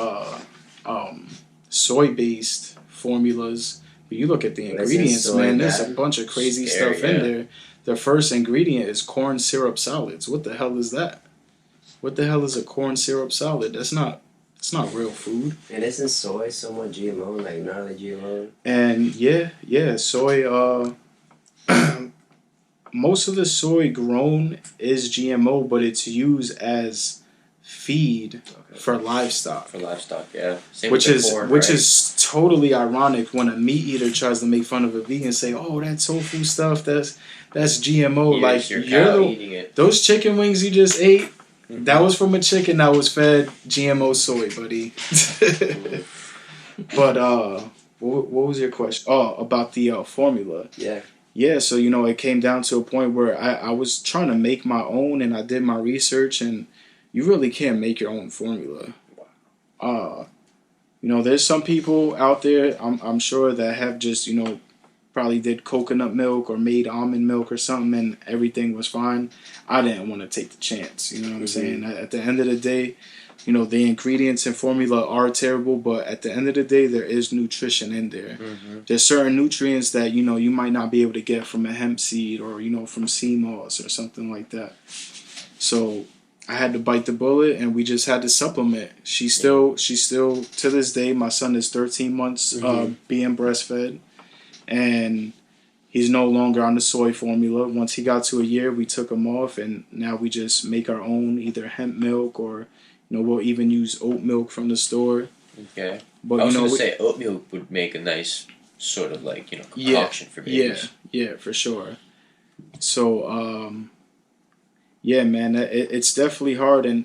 soy-based formulas, but you look at the But isn't ingredients, soy man. There's a bad? bunch of crazy Scary, stuff in yeah. there. The first ingredient is corn syrup solids. What the hell is that? What the hell is a corn syrup solid? It's not real food. And isn't soy somewhat GMO, like gnarly GMO? And yeah, soy. Most of the soy grown is GMO, but it's used as feed for livestock. For livestock, yeah. Same Which with is the corn, right? totally ironic when a meat eater tries to make fun of a vegan and say, "Oh, that tofu stuff, that's GMO." Yes, your cow eating it. those chicken wings you just ate. That was from a chicken that was fed GMO soy, buddy. But what was your question? Oh, about the formula. Yeah. yeah, so it came down to a point where I was trying to make my own, and I did my research, and you really can't make your own formula. Uh, there's some people out there, I'm sure, that have just, probably did coconut milk or made almond milk or something, and everything was fine. I didn't want to take the chance. You know what I'm saying? At the end of the day, the ingredients and formula are terrible, but at the end of the day, there is nutrition in there. There's certain nutrients that, you might not be able to get from a hemp seed or, from sea moss or something like that. So I had to bite the bullet, and we just had to supplement. She's still, to this day, my son is 13 months being breastfed, and he's no longer on the soy formula. Once he got to a year, we took him off, and now we just make our own, either hemp milk or, we'll even use oat milk from the store. Okay. But I was going to say oat milk would make a nice sort of like, concoction for babies. Yeah, for sure. So, yeah, man, it's definitely hard, and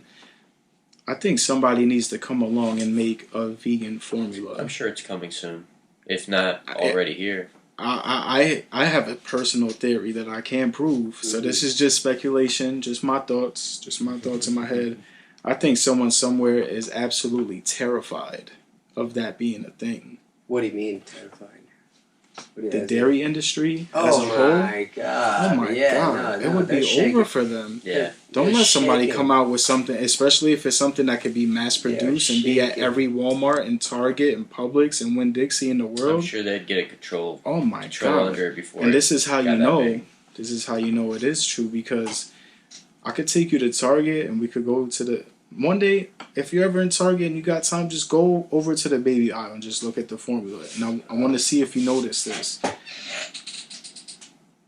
I think somebody needs to come along and make a vegan formula. I'm sure it's coming soon, if not already here. I have a personal theory that I can't prove, so this is just speculation, just my thoughts in my head. I think someone somewhere is absolutely terrified of that being a thing. What do you mean terrified? The dairy industry as a whole. My God. Oh my God! It would be over for them. Yeah. Don't let somebody come out with something, especially if it's something that could be mass produced and be at every Walmart and Target and Publix and Winn-Dixie in the world. I'm sure they'd get a control. Oh my control God! under it before. And this is how you know. Big. This is how you know it is true, because I could take you to Target and we could go to the. One day, if you're ever in Target and you got time, just go over to the baby aisle and just look at the formula. And I want to see if you notice this.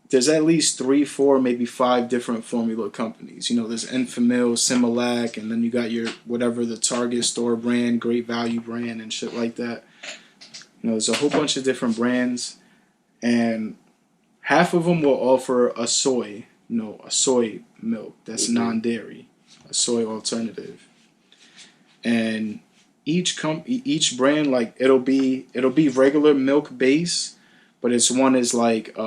There's at least 3, 4, maybe 5 different formula companies. There's Enfamil, Similac, and then you got your whatever the Target store brand, Great Value brand, and shit like that. There's a whole bunch of different brands, and half of them will offer a soy milk that's non-dairy. A soy alternative, and each brand, like it'll be regular milk base, but it's one is like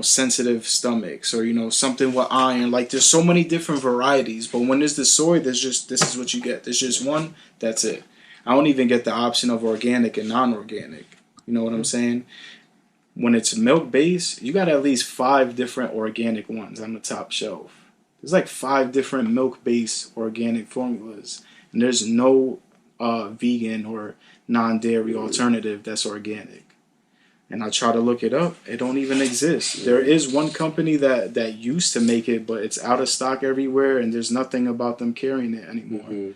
sensitive stomachs or something with iron. Like there's so many different varieties, but when there's the soy, this is what you get. There's just one. That's it. I don't even get the option of organic and non-organic. You know what I'm saying? When it's milk base, you got at least 5 different organic ones on the top shelf. There's like 5 different milk-based organic formulas, and there's no vegan or non-dairy alternative that's organic. And I try to look it up; it don't even exist. There is one company that used to make it, but it's out of stock everywhere, and there's nothing about them carrying it anymore.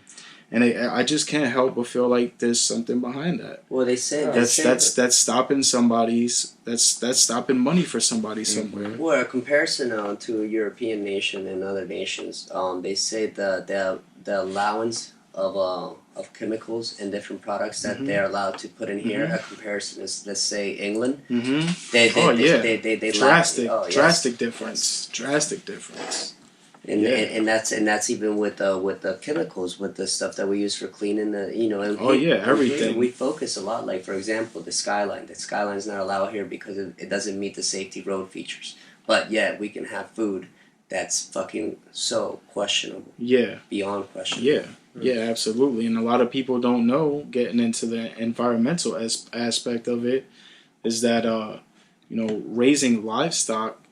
And I just can't help but feel like there's something behind that. Well, they say that's stopping somebody's that's stopping money for somebody somewhere. Well, a comparison to a European nation and other nations, they say the allowance of chemicals and different products that they're allowed to put in here. A comparison is, let's say, England. They drastic difference. And that's even with the chemicals, with the stuff that we use for cleaning the And everything. We focus a lot. Like for example, the Skyline. The Skyline's not allowed here because it doesn't meet the safety road features. But yet we can have food that's fucking so questionable. Yeah. Beyond questionable. Yeah, absolutely. And a lot of people don't know, getting into the environmental aspect of it, is that raising livestock,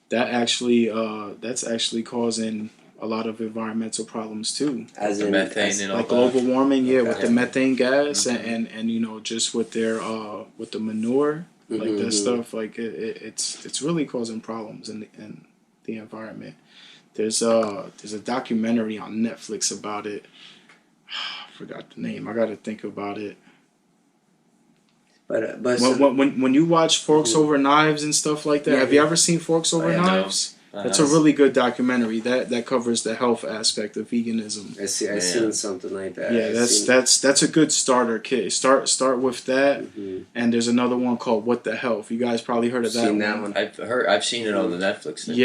that's actually causing a lot of environmental problems too. As in methane and all like that. global warming, with the methane gas and just with their with the manure, like that stuff, like it's really causing problems in the environment. There's a documentary on Netflix about it. I forgot the name. I got to think about it. But when you watch Forks Over Knives and stuff like that, have you ever seen Forks Over Knives? That's a really good documentary that covers the health aspect of veganism. I've seen something like that. Yeah, that's a good starter kit. Start with that, and there's another one called What the Health. You guys probably heard of that one. I've seen it on the Netflix thing.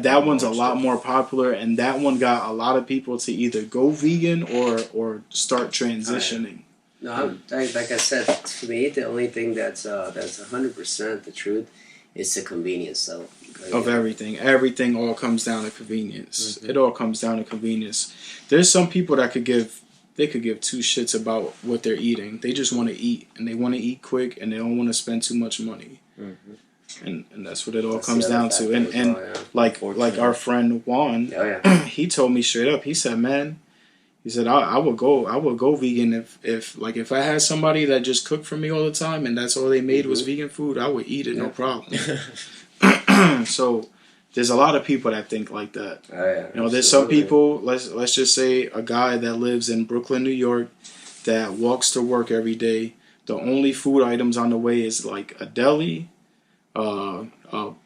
That one's a lot more popular, and that one got a lot of people to either go vegan or start transitioning. No, like I said, to me, the only thing that's 100% the truth It's the convenience, though. Of everything. Everything all comes down to convenience. It all comes down to convenience. There's some people that could give two shits about what they're eating. They just want to eat, and they want to eat quick, and they don't want to spend too much money. And that's what it all comes down to. And like our friend Juan, he told me straight up. He said, "Man," he said, I would go vegan if I had somebody that just cooked for me all the time, and that's all they made was vegan food. I would eat it, no problem." So there's a lot of people that think like that. There's some people. Let's just say a guy that lives in Brooklyn, New York, that walks to work every day. The only food items on the way is like a deli, a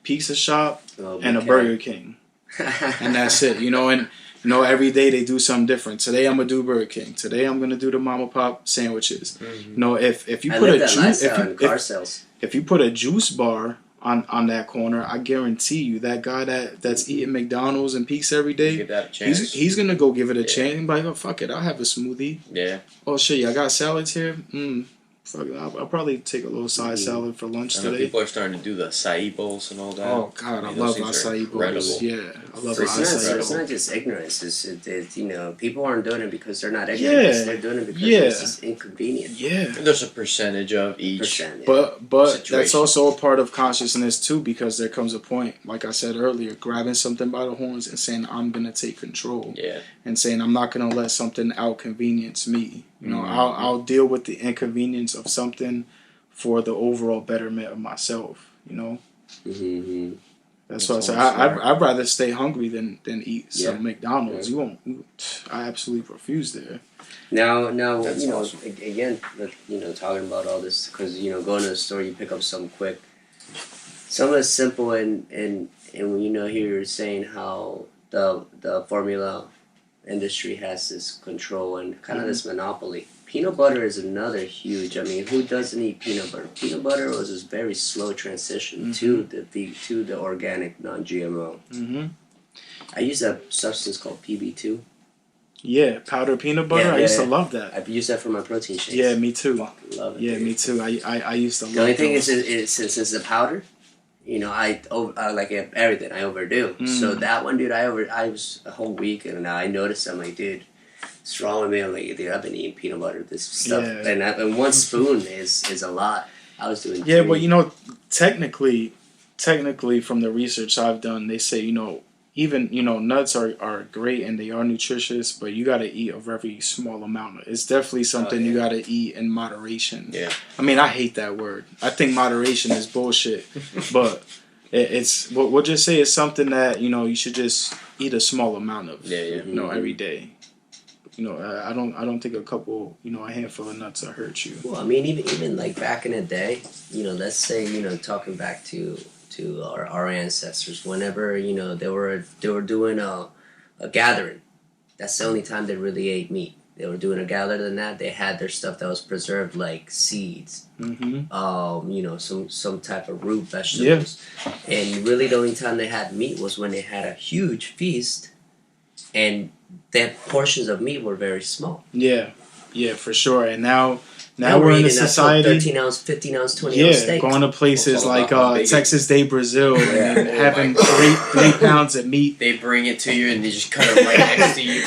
pizza shop, and a Burger King, and that's it. And every day they do something different. Today I'm gonna do BurgerKing. Today I'm gonna do the mom and pop sandwiches. If you put if you put a juice bar on that corner, I guarantee you that guy that's eating McDonald's and pizza every day, he's gonna go give it a chance and be like, oh fuck it, I'll have a smoothie. Yeah. Oh shit, y'all got salads here? Fuck it, I'll probably take a little side salad for lunch today. People are starting to do the acai bowls and all that. Oh god, I love acai bowls. Yeah, I love acai bowls. It's not just ignorance. It's people aren't doing it because they're not ignorant. Yeah. They're doing it because it's just inconvenient. Yeah. There's a percentage of each. But that's also a part of consciousness too, because there comes a point, like I said earlier, grabbing something by the horns and saying I'm gonna take control. Yeah. And saying I'm not gonna let something out-convenience me. I'll deal with the inconvenience of something for the overall betterment of myself. That's why I say I'd rather stay hungry than eat some McDonald's. I absolutely refuse there. Now, awesome. Again, talking about all this, because going to the store, you pick up something quick. Some is simple, and here you're saying how the formula industry has this control and kind of this monopoly. Peanut butter is another huge. I mean, who doesn't eat peanut butter? Peanut butter was this very slow transition to the organic, non-GMO. I use a substance called PB2. Yeah, powdered peanut butter. I used to love that. I've used that for my protein shakes. Yeah, me too. Love it. Yeah, me too. I used to love it. The only thing is since it's the powder, I like everything. I overdo. So that one, dude, I was a whole week, and I noticed. I'm like, dude, what's wrong with me? I'm like, dude, I've been eating peanut butter, this stuff, and one spoon is a lot. I was doing. Yeah, well, technically, from the research I've done, they say even nuts are great and they are nutritious, but you got to eat a very small amount. It's definitely something you got to eat in moderation. Yeah. I mean, I hate that word. I think moderation is bullshit, but it's we'll just say it's something that you should just eat a small amount of. Every day. I don't think a handful of nuts will hurt you. Well, I mean, even like back in the day, let's say talking back to our ancestors, whenever they were doing a gathering, that's the only time they really ate meat. They were doing a gathering, than that they had their stuff that was preserved, like seeds, some type of root vegetables, and really the only time they had meat was when they had a huge feast, and that portions of meat were very small. Yeah, for sure. And now we're in a society 13 ounce, 15 ounce, 20 ounce steak. Going to places like Texas Day Brazil and having 3 pounds of meat. They bring it to you and they just cut it right next to you.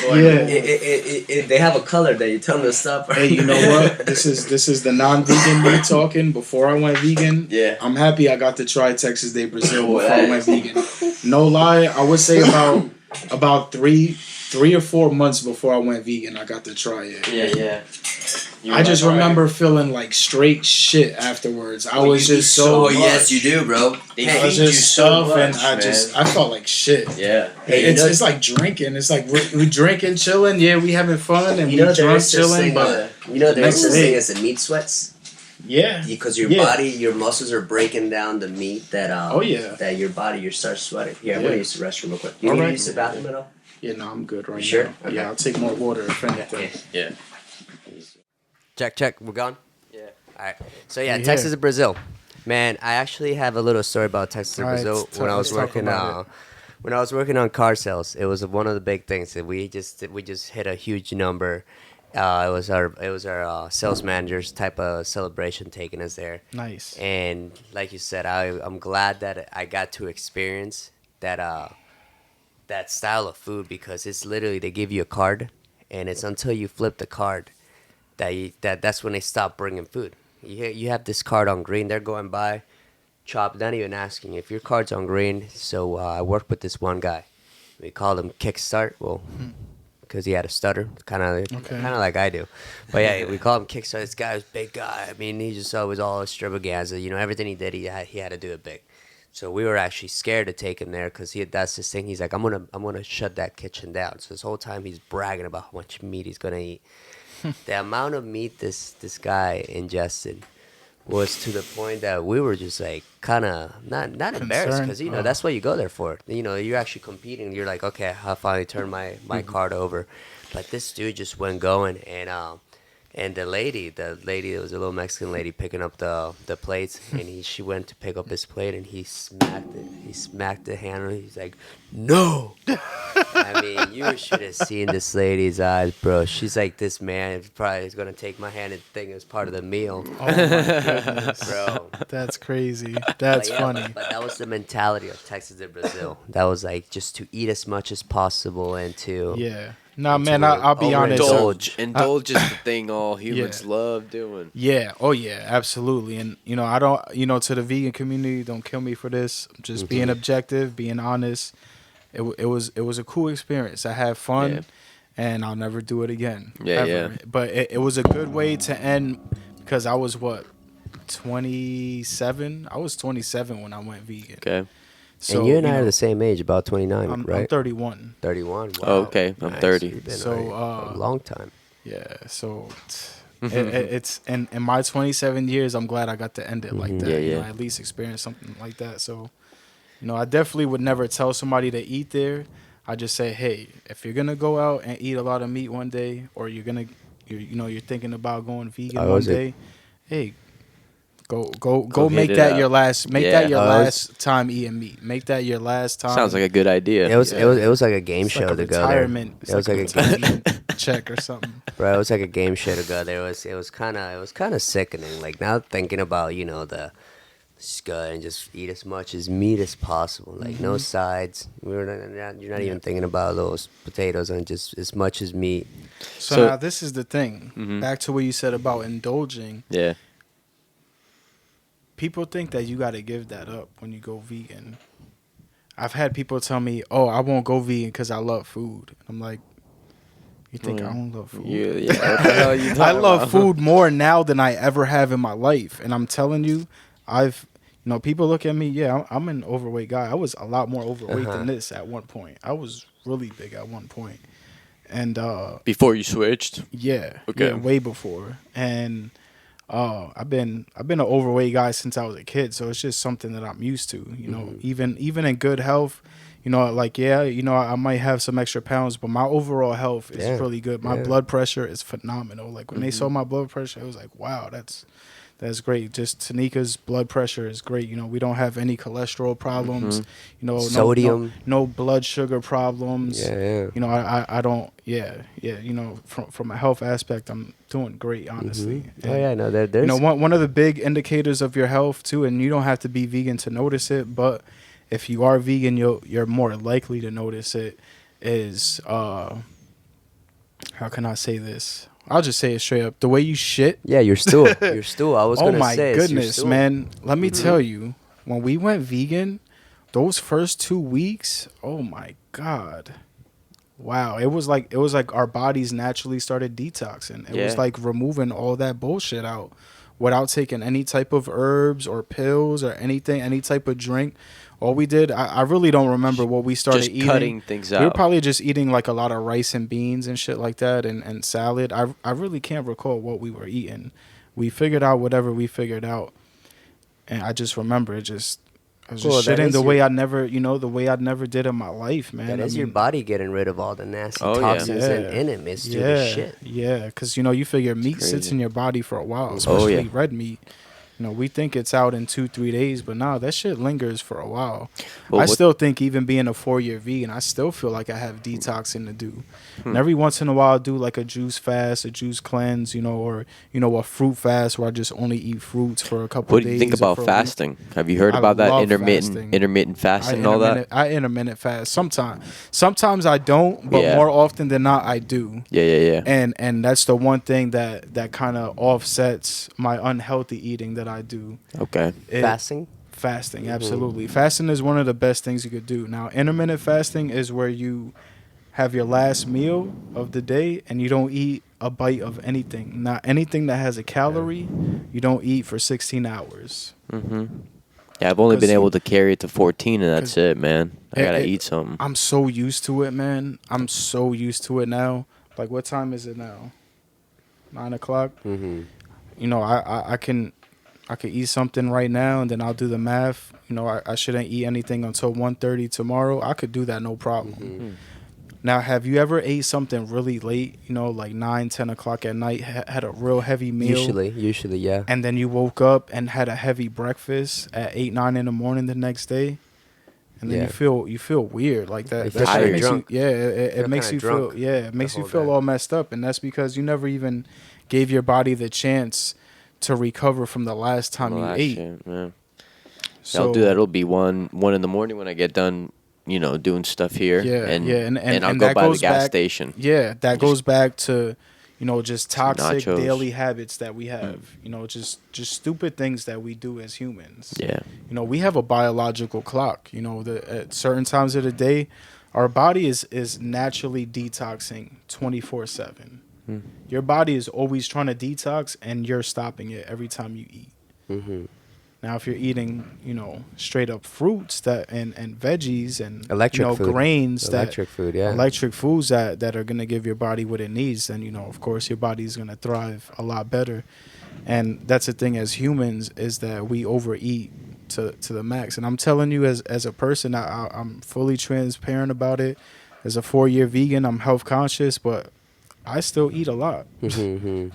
They have a color that you tell them to stop. Hey, you know what? This is the non-vegan me talking. Before I went vegan, I'm happy I got to try Texas Day Brazil before I went vegan. No lie, I would say about 3 or 4 months before I went vegan, I got to try it. Yeah. I just remember feeling like straight shit afterwards. I was just so. Oh yes, you do, bro. I was just stuff, and I felt like shit. Yeah. It's like drinking. It's like we drinking, chilling. Yeah, we having fun and we drunk, chilling. But there's this thing as the meat sweats. Yeah. Because your body, your muscles are breaking down the meat that that your body you start sweating. Yeah, I'm gonna use the restroom real quick. You need to use the bathroom at all? Yeah, no, I'm good right sure? now. Okay. Yeah, I'll take more water if anything. Yeah. Check. We're gone? Yeah. All right. So, Texas and Brazil. Man, I actually have a little story about Texas and Brazil. When I was working on car sales, it was one of the big things that we just hit a huge number. It was our sales manager's type of celebration taking us there. Nice. And like you said, I'm glad that I got to experience that style of food, because it's literally they give you a card, and it's until you flip the card that's when they stop bringing food. You have this card on green, they're going by, chop, not even asking if your card's on green. So I worked with this one guy. We called him Kickstart. Well, because he had a stutter, kind of like I do. But yeah, we call him Kickstart. This guy was a big guy. I mean, he just always all extravaganza. Everything he did, he had to do it big. So we were actually scared to take him there because that's his thing. He's like, I'm gonna shut that kitchen down. So this whole time he's bragging about how much meat he's gonna eat. The amount of meat this guy ingested was to the point that we were just like kind of not embarrassed, because that's what you go there for. You're actually competing. You're like, okay, I'll finally turn my card over. But this dude just went going, and the lady that was a little Mexican lady picking up the plates, and she went to pick up his plate, and he smacked it. He smacked the handle. He's like, no. I mean, you should have seen this lady's eyes, bro. She's like, this man probably is gonna take my hand and think it was part of the meal. Oh my goodness, Bro. That's crazy. That's funny. But that was the mentality of Texas and Brazil. That was like just to eat as much as possible and to Yeah. Nah, man, I'll be honest. Indulge is the thing all humans love doing. Yeah. Oh, yeah. Absolutely. And I don't. To the vegan community, don't kill me for this. Just being objective, being honest. It was a cool experience. I had fun, and I'll never do it again. Yeah, ever. yeah. But it was a good way to end, because I was 27. I was 27 when I went vegan. Okay. So, and you and I are the same age, about 29, right? I'm 31. 31. Wow. Oh, okay. I'm 30. You've been So, for a long time. Yeah. So it's in my 27 years, I'm glad I got to end it like that. Yeah. At least experience something like that. So, I definitely would never tell somebody to eat there. I just say, hey, if you're gonna go out and eat a lot of meat one day, or you're thinking about going vegan one day, hey, go make that your last last time eating meat. Make that your last time. Sounds like a good idea. It was like a game It's show like a to go there. retirement. It was like a retirement check or something. Bro, it was like a game show to go there. It was kind of sickening. Like, now thinking about just go and just eat as much as meat as possible. Like, no sides. You're not even thinking about those potatoes, and just as much as meat. So now this is the thing. Back to what you said about indulging. Yeah. People think that you got to give that up when you go vegan. I've had people tell me, "Oh, I won't go vegan because I love food." I'm like, "You think I don't love food?" Yeah. What the hell are you talking I love about? food more now than I ever have in my life, and I'm telling you, people look at me. Yeah, I'm an overweight guy. I was a lot more overweight than this at one point. I was really big at one point, and Before you switched? yeah, Okay. yeah, way before. And I've been an overweight guy since I was a kid, so it's just something that I'm used to. Even in good health, I might have some extra pounds, but my overall health is really good. My blood pressure is phenomenal. Like, when they saw my blood pressure, it was like, wow, that's great. Just Tanika's blood pressure is great. We don't have any cholesterol problems. Sodium. no blood sugar problems. Yeah. I don't. Yeah. From a health aspect, I'm doing great, honestly. Oh yeah, no, there's One of the big indicators of your health too, and you don't have to be vegan to notice it, but if you are vegan, you're more likely to notice it. Is how can I say this? I'll just say it straight up. The way you shit. Yeah, your stool. Your stool. I was Oh gonna my say. goodness, man. Let me tell you, when we went vegan, those first 2 weeks, oh my God. Wow. It was like our bodies naturally started detoxing. It was like removing all that bullshit out without taking any type of herbs or pills or anything, any type of drink. All we did, I really don't remember what we started eating. Just cutting things out. We were probably just eating like a lot of rice and beans and shit like that, and salad. I really can't recall what we were eating. We figured out whatever we figured out, and I just remember I was just shitting the way I never did in my life, man. That is your body getting rid of all the nasty toxins in it, mixed through the shit. Yeah, because you figure meat sits in your body for a while, especially red meat. We think it's out in 2-3 days, but nah, that shit lingers for a while. Well, I what- still think even being a 4-year vegan, I still feel like I have detoxing to do. Hmm. And every once in a while, I'll do like a juice fast, a juice cleanse, or a fruit fast where I just only eat fruits for a couple What days. do you think or about for a week. fasting? Have you heard I about that love intermittent fasting. intermittent fasting and all that? I intermittent fast sometimes I don't, but Yeah. more often than not I do. Yeah. And that's the one thing that kind of offsets my unhealthy eating that I do. Okay. Fasting? Fasting, absolutely. Fasting is one of the best things you could do. Now, intermittent fasting is where you have your last meal of the day and you don't eat a bite of anything. Not anything that has a calorie, you don't eat for 16 hours. Mm-hmm. Yeah, I've only been 'Cause able to carry it to 14, and that's 'cause it, man. I gotta it- eat something. I'm so used to it, man. I'm so used to it now. Like, what time is it now? 9 o'clock? Mm-hmm. I can eat something right now, and then I'll do the math. I shouldn't eat anything until 1:30 tomorrow. I could do that, no problem. Mm-hmm. Now, have you ever ate something really late, like 9, 10 o'clock at night, had a real heavy meal? Usually, yeah. And then you woke up and had a heavy breakfast at 8, 9 in the morning the next day? And then Yeah. you feel weird like that. You That feel shit kinda makes drunk. you, yeah, it Feel makes kinda you feel, drunk yeah, it makes the you whole feel day. all messed up, and that's because you never even gave your body the chance to recover from the last time you Well, that ate. shit, yeah. So I'll do that. It'll be one in the morning when I get done, doing stuff here. Yeah, and, yeah, and I'll and go that by the goes gas back- station. Yeah, that Just- goes back to, just Some toxic nachos. daily habits that we have. Just stupid things that we do as humans. Yeah. We have a biological clock. At certain times of the day, our body is naturally detoxing 24/7. Your body is always trying to detox, and you're stopping it every time you eat. Mm-hmm. Now, if you're eating, straight up fruits and veggies and Electric food. grains, Electric food, yeah. electric foods that are gonna give your body what it needs, then of course your body's gonna thrive a lot better. And that's the thing as humans is that we overeat to the max. And I'm telling you, as a person, I'm fully transparent about it. As a 4-year vegan, I'm health conscious, but I still eat a lot. Mm-hmm.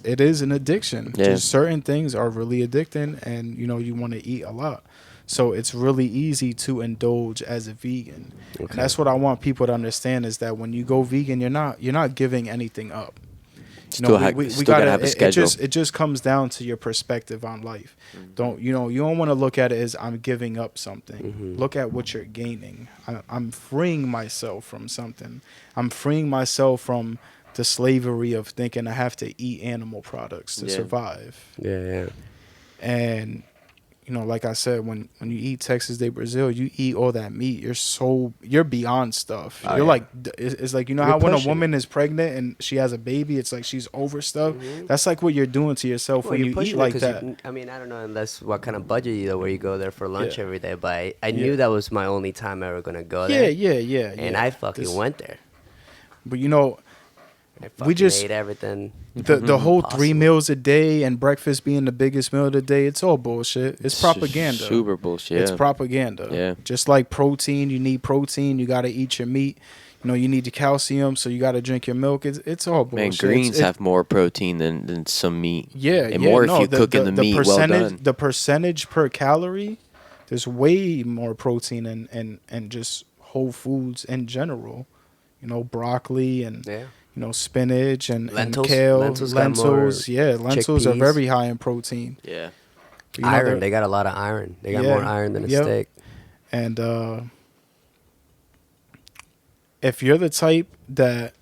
It is an addiction. Yeah. Just certain things are really addicting, and you want to eat a lot. So it's really easy to indulge as a vegan. Okay. And that's what I want people to understand is that when you go vegan, you're not giving anything up. Still gotta have a schedule. It just comes down to your perspective on life. You don't want to look at it as I'm giving up something. Look at what you're gaining. I'm freeing myself from something. I'm freeing myself from the slavery of thinking I have to eat animal products to Yeah. survive. Yeah. And like I said, when you eat Texas de Brazil, you eat all that meat. You're beyond stuff. Oh, You're yeah. like, it's like, You're how when a pushing woman is pregnant and she has a baby, it's like she's over stuff. That's like what you're doing to yourself when you eat like that. I don't know unless what kind of budget you where you go there for lunch Yeah. every day, but I Yeah. knew that was my only time ever gonna go Yeah, there. yeah. And I fucking went there. But I fucking just- ate everything. the whole 3 Possible. meals a day and breakfast being the biggest meal of the day, it's all bullshit. It's propaganda. Super bullshit. It's propaganda. Yeah. Just like protein, you need protein. You got to eat your meat. You need the calcium, so you got to drink your milk. It's all Man, bullshit. greens have more protein than some meat. Yeah, and yeah, more no, if you cook in the meat well percentage, done. The percentage per calorie, there's way more protein and just whole foods in general. Broccoli and Yeah. spinach and Lentils. kale, Lentils got more yeah, lentils are chickpeas. very high in protein. Yeah. You know, Iron. they're- They got a lot of iron. They got Yeah. more iron than a Yep. steak. And if you're the type that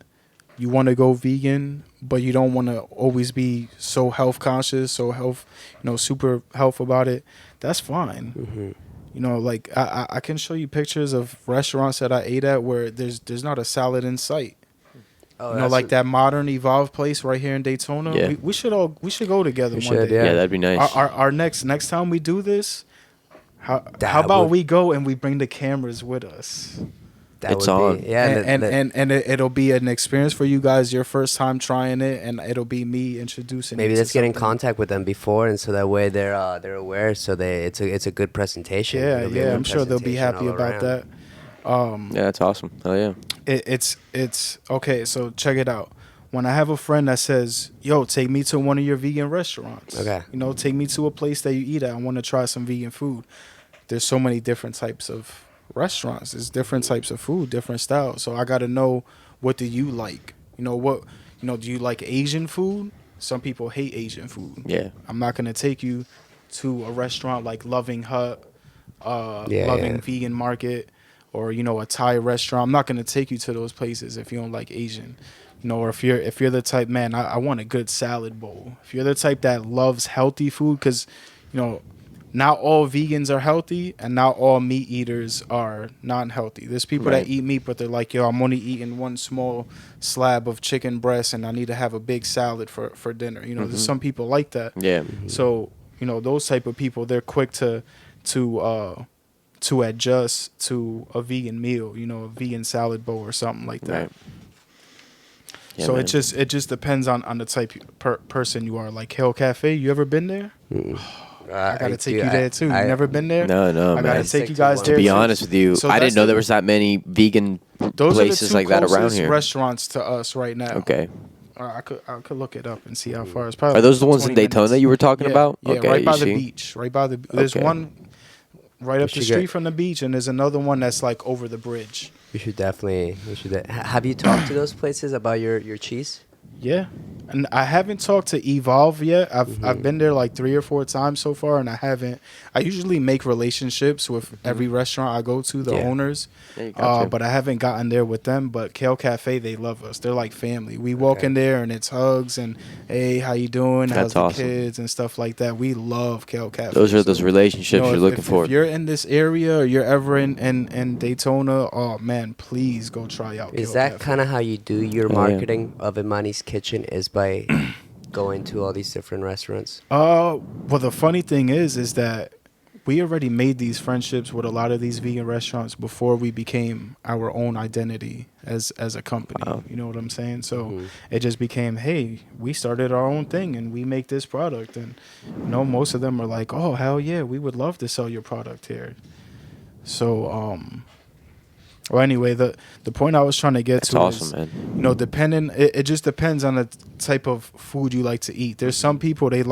you want to go vegan, but you don't want to always be so health conscious, so super health about it, that's fine. Mm-hmm. Like I can show you pictures of restaurants that I ate at where there's not a salad in sight. Oh, Like that modern evolved place right here in Daytona. Yeah. We should go together We one should, day. yeah. Yeah, that'd be nice. Our next time we do this, how That about would- we go and we bring the cameras with us? It's on. Yeah, and it'll be an experience for you guys, your first time trying it, and it'll be me introducing. maybe you to let's get in something. contact with them before, and so that way they're aware. So it's a good presentation. Yeah, It'll be a yeah, good I'm sure they'll be presentation happy all about around. that. Yeah, that's awesome. Oh yeah. It's okay. So check it out. when I have a friend that says, "Yo, take me to one of your vegan restaurants," Okay. take me to a place that you eat at. I want to try some vegan food. There's so many different types of restaurants. There's different types of food, different styles. So I got to know, what do you like? Do you like Asian food? Some people hate Asian food. Yeah. I'm not gonna take you to a restaurant like Loving Hut, Yeah, Loving yeah. Vegan Market, or a Thai restaurant. I'm not gonna take you to those places if you don't like Asian. Or if you're the type, man, I want a good salad bowl. If you're the type that loves healthy food, because not all vegans are healthy and not all meat eaters are non-healthy. There's people Right. that eat meat, but they're like, yo, I'm only eating one small slab of chicken breast and I need to have a big salad for dinner. There's some people like that. Yeah. So, those type of people, they're quick to adjust to a vegan meal, a vegan salad bowl or something like that. Right. Yeah, So man. it just depends on the type person you are. Like Hell Cafe, you ever been there? I gotta take you there too. You never been there? No, I man. gotta take you guys To there. To be too. honest with you, So I that's didn't know the- there was that many vegan Those places are the two like that around closest here. restaurants to us right now. Okay. I could look it up and see how far. It's probably Are those the ones 20 in Daytona minutes. you were talking Yeah, about? Yeah, Okay, right by you the see? beach. Right by the. There's Okay. one right up the should street get- from the beach, and there's another one that's like over the bridge. We should definitely. Have you talked to those places about your cheese? Yeah, and I haven't talked to Evolve yet. I've been there like 3 or 4 times so far, and I haven't. I usually make relationships with every restaurant I go to, the Yeah. owners. Yeah, you got to. But I haven't gotten there with them. But Kale Cafe, they love us. They're like family. We walk Okay. in there and it's hugs and, hey, how you doing? How's That's the awesome. kids and stuff like that. We love Kale Cafe. Those are So, those relationships you're looking if for. you're in this area or you're ever in Daytona, oh man, please go try out. Is Kale that Cafe. kind of how you do your Oh, yeah. marketing of Imani's Kitchen? Is by going to all these different restaurants? Well, the funny thing is that we already made these friendships with a lot of these vegan restaurants before we became our own identity as a company. Wow. You know what I'm saying? So it just became, hey, we started our own thing and we make this product, and most of them are like, oh hell yeah, we would love to sell your product here. So well, anyway, the point I was trying to get That's to awesome, is, man. depending, it just depends on the type of food you like to eat. There's some people they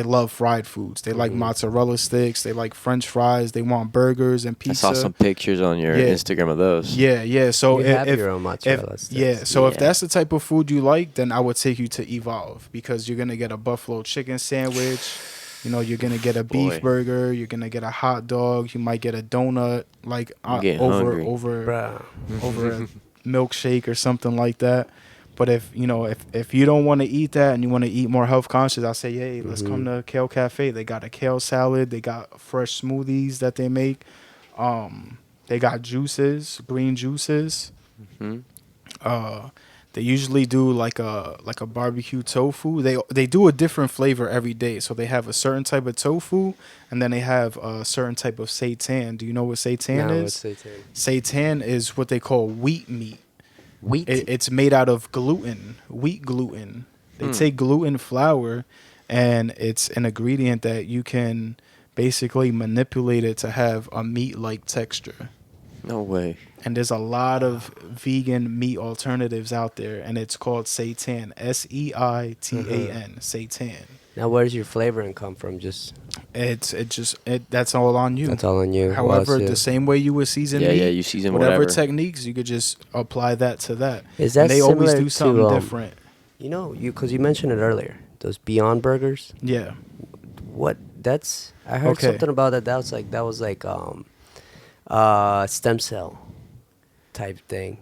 love fried foods. They like mozzarella sticks. They like French fries. They want burgers and I pizza. saw some pictures on your Yeah. Instagram of those. Yeah. So You have if your own mozzarella sticks. so if Yeah. that's the type of food you like, then I would take you to Evolve, because you're gonna get a buffalo chicken sandwich. You're gonna get a beef Boy. burger. You're gonna get a hot dog. You might get a donut, like I'm getting over hungry. over over a milkshake or something like that. But if you don't want to eat that and you want to eat more health conscious, I'll say, hey, let's come to Kale Cafe. They got a kale salad. They got fresh smoothies that they make. They got juices, green juices. They usually do like a barbecue tofu. They do a different flavor every day. So they have a certain type of tofu, and then they have a certain type of seitan. Do you know what seitan No, is? what's seitan? Seitan is what they call wheat meat. Wheat. It's made out of gluten, wheat gluten. They take gluten flour, and it's an ingredient that you can basically manipulate it to have a meat-like texture. No way. And there's a lot of vegan meat alternatives out there, and it's called seitan, Seitan, seitan. Now, where does your flavoring come from? Just That's all on you. that's all on you. However, Well, the same way you would season Yeah, meat, yeah, you season whatever whatever. techniques, you could just apply that to that. Is that and they always similar do something to, different. because you mentioned it earlier, those Beyond Burgers. Yeah. What? That's I heard Okay. something about that. That was like stem cell type thing.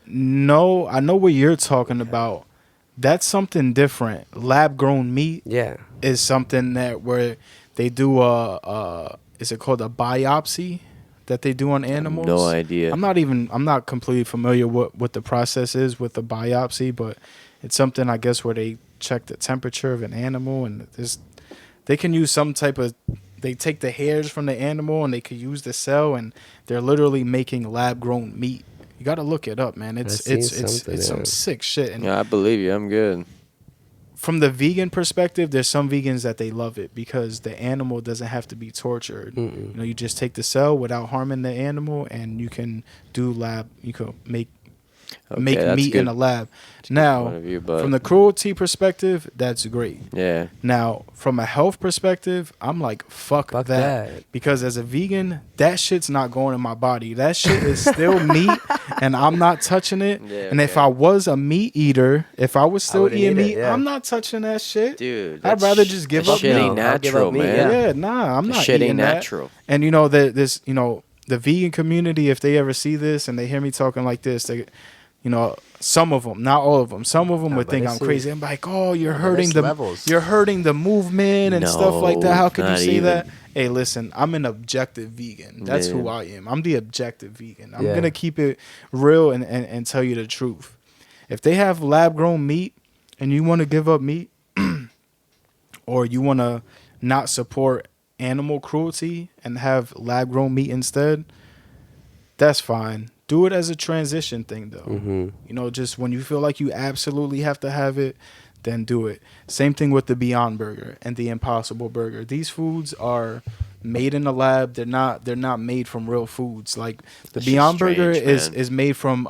No, I know what you're talking about. That's something different. Lab grown meat Yeah. is something that where they do is it called a biopsy that they do on animals? No idea. I'm not completely familiar what the process is with the biopsy, but it's something I guess where they check the temperature of an animal, and they can use some type of, they take the hairs from the animal and they could use the cell, and they're literally making lab grown meat. You got to look it up, man. It's I've seen something, some yeah. sick shit. And Yeah, I believe you. I'm good. from the vegan perspective, there's some vegans that they love it because the animal doesn't have to be tortured. You just take the cell without harming the animal, and you can do you can make make that's meat in good. a lab. Point Now, of view, but from the cruelty perspective, that's great. yeah, Now, from a health perspective, I'm like, fuck Fuck that. that. Because as a vegan, that shit's not going in my body. That shit is still meat, and I'm not touching it. Yeah, and if okay. I was a meat eater, if I was still wouldn't eating eat it, meat, yeah. I'm not touching that shit. dude, I'd rather just give that up shit meat. ain't No, I'll give natural, up meat, man. yeah. Yeah, nah, I'm That not shit eating ain't that. natural. And you know this, the vegan community, if they ever see this and they hear me talking like this, they, some of them, not all of them, some of them No, would but think it's I'm crazy. I'm like, oh, you're but hurting it's levels. you're hurting the movement and stuff like that. No, How could you not say even. that? Hey, listen, I'm an objective vegan. That's who Yeah. I am. I'm the objective vegan. I'm Yeah. gonna keep it real and tell you the truth. If they have lab grown meat and you want to give up meat, or you want to not support animal cruelty and have lab grown meat instead, that's fine. Do it as a transition thing, though. Mm-hmm. Just when you feel like you absolutely have to have it, then do it. Same thing with the Beyond Burger and the Impossible Burger. These foods are made in the lab. They're not made from real foods. Like the That's Beyond just Burger strange, man. is made from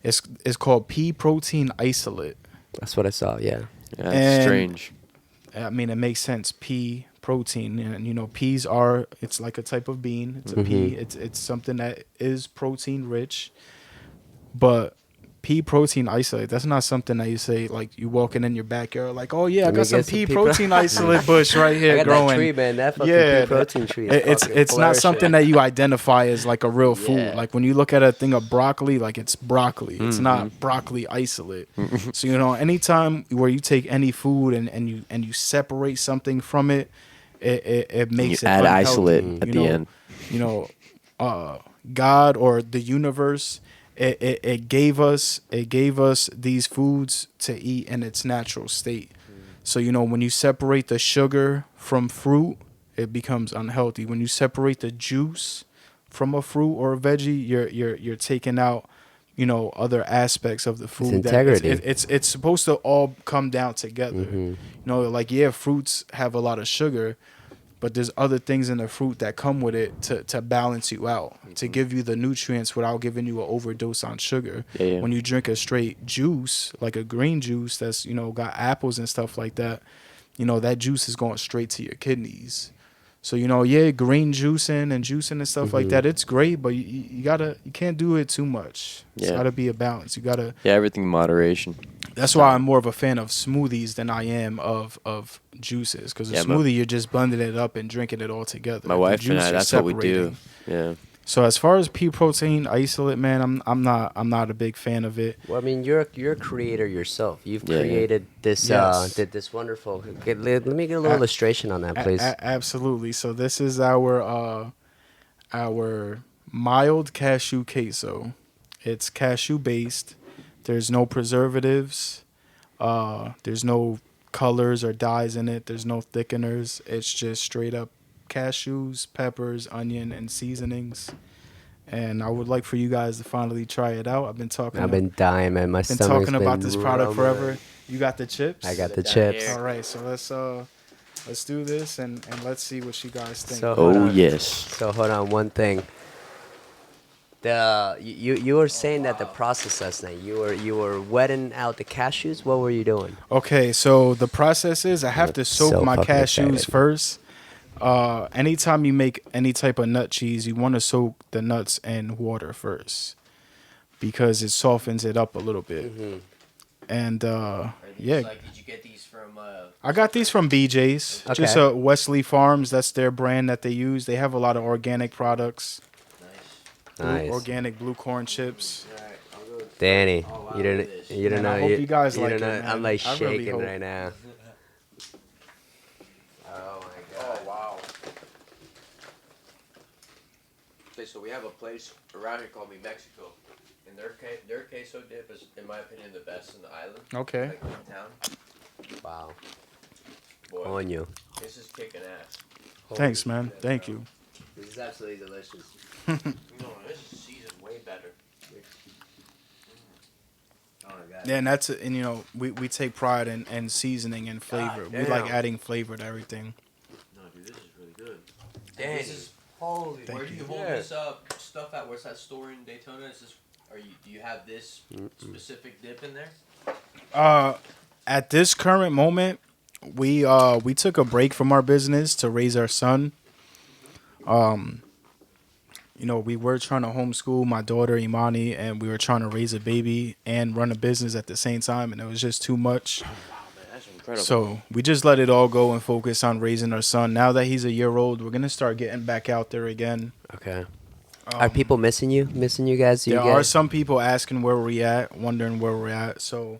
it's called pea protein isolate. That's what I saw. Yeah. Yeah, that's And- strange. I mean, it makes sense. Pea protein, and peas are. It's like a type of bean. It's a pea. It's something that is protein rich, but pea protein isolate. That's not something that you say like you walking in your backyard like, oh yeah, I Let me got some get some pea pea pro- protein isolate bush right here I got growing. that tree, man. That fucking Yeah, pea protein tree. Is It's fucking it's not flourishing. something that you identify as like a real food. Yeah. Like when you look at a thing of broccoli, like it's broccoli. It's Mm-hmm. not broccoli isolate. So anytime where you take any food and you separate something from it, it makes You it add unhealthy. isolate at You the know, end. You know, God or the universe. It gave us these foods to eat in its natural state. So when you separate the sugar from fruit, it becomes unhealthy. When you separate the juice from a fruit or a veggie, you're taking out other aspects of the food. integrity. It's supposed to all come down together. Fruits have a lot of sugar, but there's other things in the fruit that come with it to balance you out, to give you the nutrients without giving you an overdose on sugar. Yeah. When you drink a straight juice, like a green juice that's, got apples and stuff like that, that juice is going straight to your kidneys. So, green juicing and stuff like that, it's great, but you can't do it too much. It's Yeah. got to be a balance. You got to. Yeah, everything in moderation. That's why I'm more of a fan of smoothies than I am of juices. Because a Yeah, smoothie, you're just blending it up and drinking it all together. My The wife and juice, I, you're that's what we do. separating. Yeah. So as far as pea protein isolate, man, I'm not a big fan of it. Well, I mean, you're a creator yourself. You've Yeah. created this Yes. this wonderful. Let me get a little illustration on that, please. Absolutely. So this is our mild cashew queso. It's cashew based. There's no preservatives. There's no colors or dyes in it. There's no thickeners. It's just straight up cashews, peppers, onion, and seasonings. And I would like for you guys to finally try it out. I've been dying, man. My been stomach's talking about been this product rumbling. forever. You got the chips? I got the chips. All right, so let's do this and let's see what you guys think. So- Hold Oh on. yes. So hold on, one thing. You were saying that the process last night. You were wetting out the cashews. What were you doing? Okay, so the process is I have to soak so my fucking cashews excited. first. Anytime you make any type of nut cheese, you want to soak the nuts in water first because it softens it up a little bit. And yeah, did you get these from? I got these from BJ's. Okay. Just Wesley Farms. That's their brand that they use. They have a lot of organic products. Nice. Organic blue corn chips. Danny, you don't Man, know. I hope you guys like don't it, know. I'm man. like I really shaking hope. right now. Oh my god. wow. Okay, so we have a place around here called Mexico, and their queso dip is, in my opinion, the best in the island. Okay. Like in town. Wow. Boy, On you. this is kicking ass. Thanks, man. Thank you. This is absolutely delicious. No, this is seasoned way better. Oh my god. Yeah, and we take pride in seasoning and flavor. We like damn. adding flavor to everything. No, dude, this is really good. Danny. This is Holy. Thank where do you hold this stuff at? Where's that store in Daytona? Is this Do you have this specific dip in there? At this current moment, we took a break from our business to raise our son. We were trying to homeschool my daughter Imani, and we were trying to raise a baby and run a business at the same time, and it was just too much. That's incredible. So we just let it all go and focus on raising our son. Now that he's a year old, we're gonna start getting back out there again. Okay. Are people missing you? Missing you guys? There are some people asking where we at, wondering where we're at. So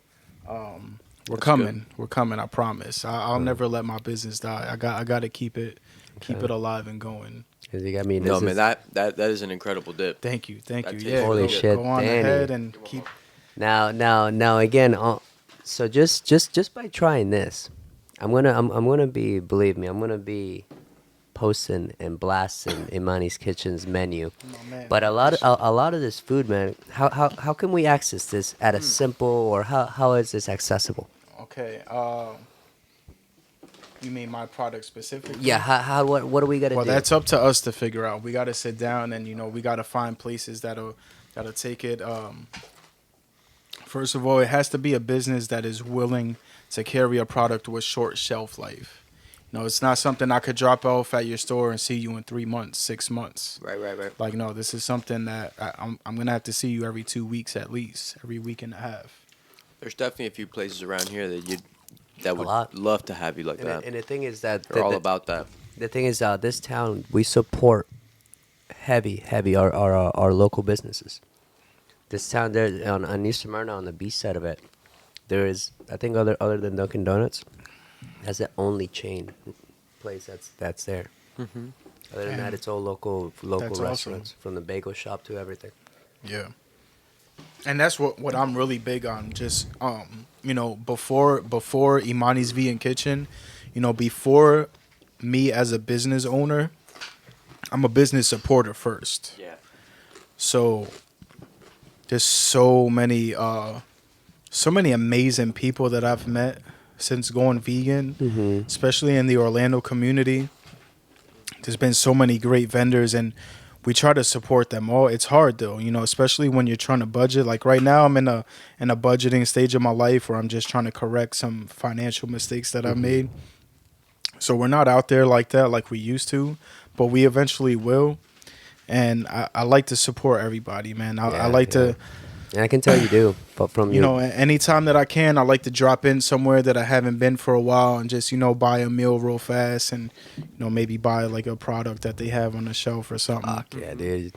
we're coming. We're coming. I promise. I'll never let my business die. I got to keep it alive and going. You got me. No, man, that is an incredible dip. Thank you. That's Yeah, holy go, shit, go on Danny. ahead and keep. Now again. So just by trying this, I'm gonna be. Believe me, I'm gonna be posting and blasting Imani's Kitchen's menu. Oh, man. But a lot of this food, man. How can we access this at a simple, or how is this accessible? Okay. You mean my product specifically? Yeah. What do we gotta Well, do? that's up to us to figure out. We got to sit down and we got to find places that'll take it. First of all, it has to be a business that is willing to carry a product with short shelf life. It's not something I could drop off at your store and see you in 3 months, 6 months. Right. Like, no, this is something that I'm gonna have to see you every 2 weeks at least, every week and a half. There's definitely a few places around here that would lot. love to have you like that. And the thing is that They're all about that. the thing is, this town, we support heavy our local businesses. This town there on East Smyrna, on the beach side of it, there is, I think, other than Dunkin' Donuts, that's the only chain place that's there. Mm-hmm. Other than that, it's all local That's restaurants, from the bagel shop to everything. Yeah. And that's what I'm really big on. Just before Imani's Vegan Kitchen, before me as a business owner, I'm a business supporter first. Yeah. So there's so many amazing people that I've met since going vegan, especially in the Orlando community. There's been so many great vendors, and we try to support them all. It's hard though, especially when you're trying to budget. Like right now, I'm in a budgeting stage of my life where I'm just trying to correct some financial mistakes that I've made. So we're not out there like that like we used to, but we eventually will. And I like to support everybody, man. I like to. And I can tell you do, but from anytime that I can, I like to drop in somewhere that I haven't been for a while and just, buy a meal real fast and, maybe buy like a product that they have on the shelf or something. Fuck yeah, dude.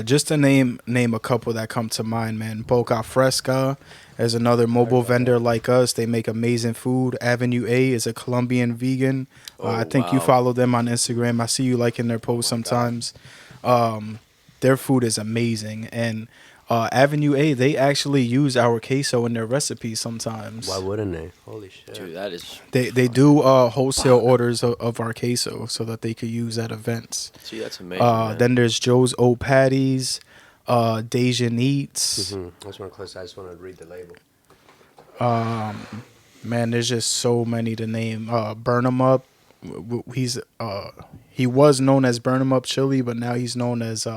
Just to name a couple that come to mind, man. Boca Fresca is another mobile vendor like us. They make amazing food. Avenue A is a Colombian vegan. I think you follow them on Instagram. I see you liking their posts sometimes. Their food is amazing. And Avenue A, they actually use our queso in their recipes sometimes. Why wouldn't they? Holy shit. Dude, that is. They do wholesale orders of our queso so that they could use at events. See, that's amazing. Man. Then there's Joe's Old Patties, Dejan Eats. I just want to close. I just want to read the label. Man, there's just so many to name. Burn 'em Up. He was known as Burn 'em Up Chili, but now he's known as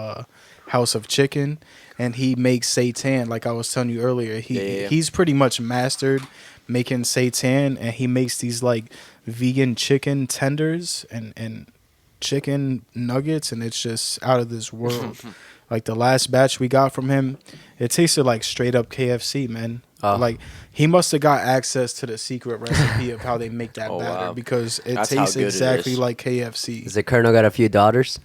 House of Chicken, and he makes seitan. Like I was telling you earlier, he's pretty much mastered making seitan, and he makes these like vegan chicken tenders and chicken nuggets, and it's just out of this world. Like the last batch we got from him, it tasted like straight up KFC, man. Like he must have got access to the secret recipe of how they make that batter because it tastes exactly like KFC. Does the Colonel got a few daughters?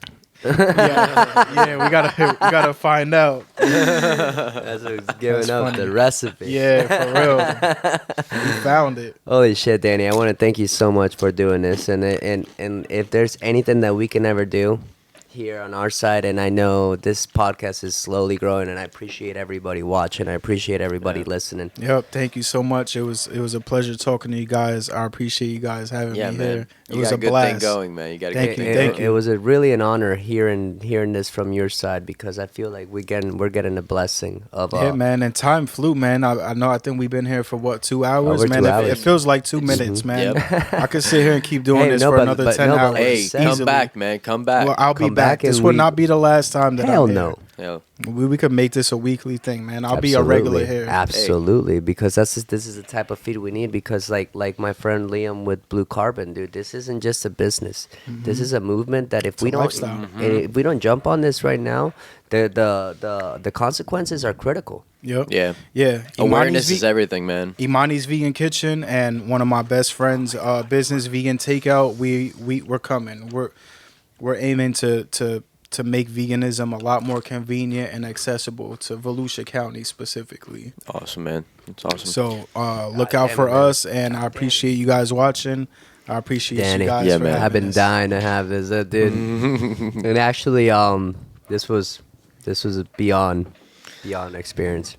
Yeah, we gotta find out. That's who's giving up the recipe. Yeah, for real. We found it. Holy shit, Danny! I want to thank you so much for doing this, and if there's anything that we can ever do here on our side, and I know this podcast is slowly growing, and I appreciate everybody watching. I appreciate everybody listening. Yep, thank you so much. It was a pleasure talking to you guys. I appreciate you guys having me here. It was a good blast. thing going, man. You got Thank you. It was really an honor hearing this from your side, because I feel like we're getting a blessing of yeah, man. And time flew, man. I think we've been here for what, 2 hours, Over man. 2 hours. It feels like 2 minutes, man. Yep. I could sit here and keep doing this for another 10 hours. Hey, come easily. back, man. Come back. Well, I'll be Come back. back and This will not be the last time that Hell I'm here. no. Yeah. We could make this a weekly thing, man. I'll be a regular here. Absolutely, because this is the type of feed we need. Because like my friend Liam with Blue Carbon, dude, this isn't just a business. This is a movement that if It's we a don't lifestyle. if we don't jump on this right now, the consequences are critical. Yep. Yeah. Yeah. Awareness Imani's is everything, man. Imani's Vegan Kitchen and one of my best friends, business Vegan Takeout. We're coming. We're aiming to make veganism a lot more convenient and accessible to Volusia County specifically. Awesome, man. It's awesome. So look out for us, and I appreciate you guys watching. I appreciate Danny. you guys. Yeah, for man. having I've been us. dying to have this, dude. And actually, this was a beyond experience.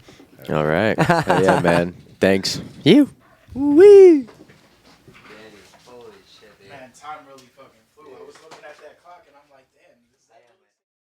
All right. Yeah, man. Thanks. You. Wee.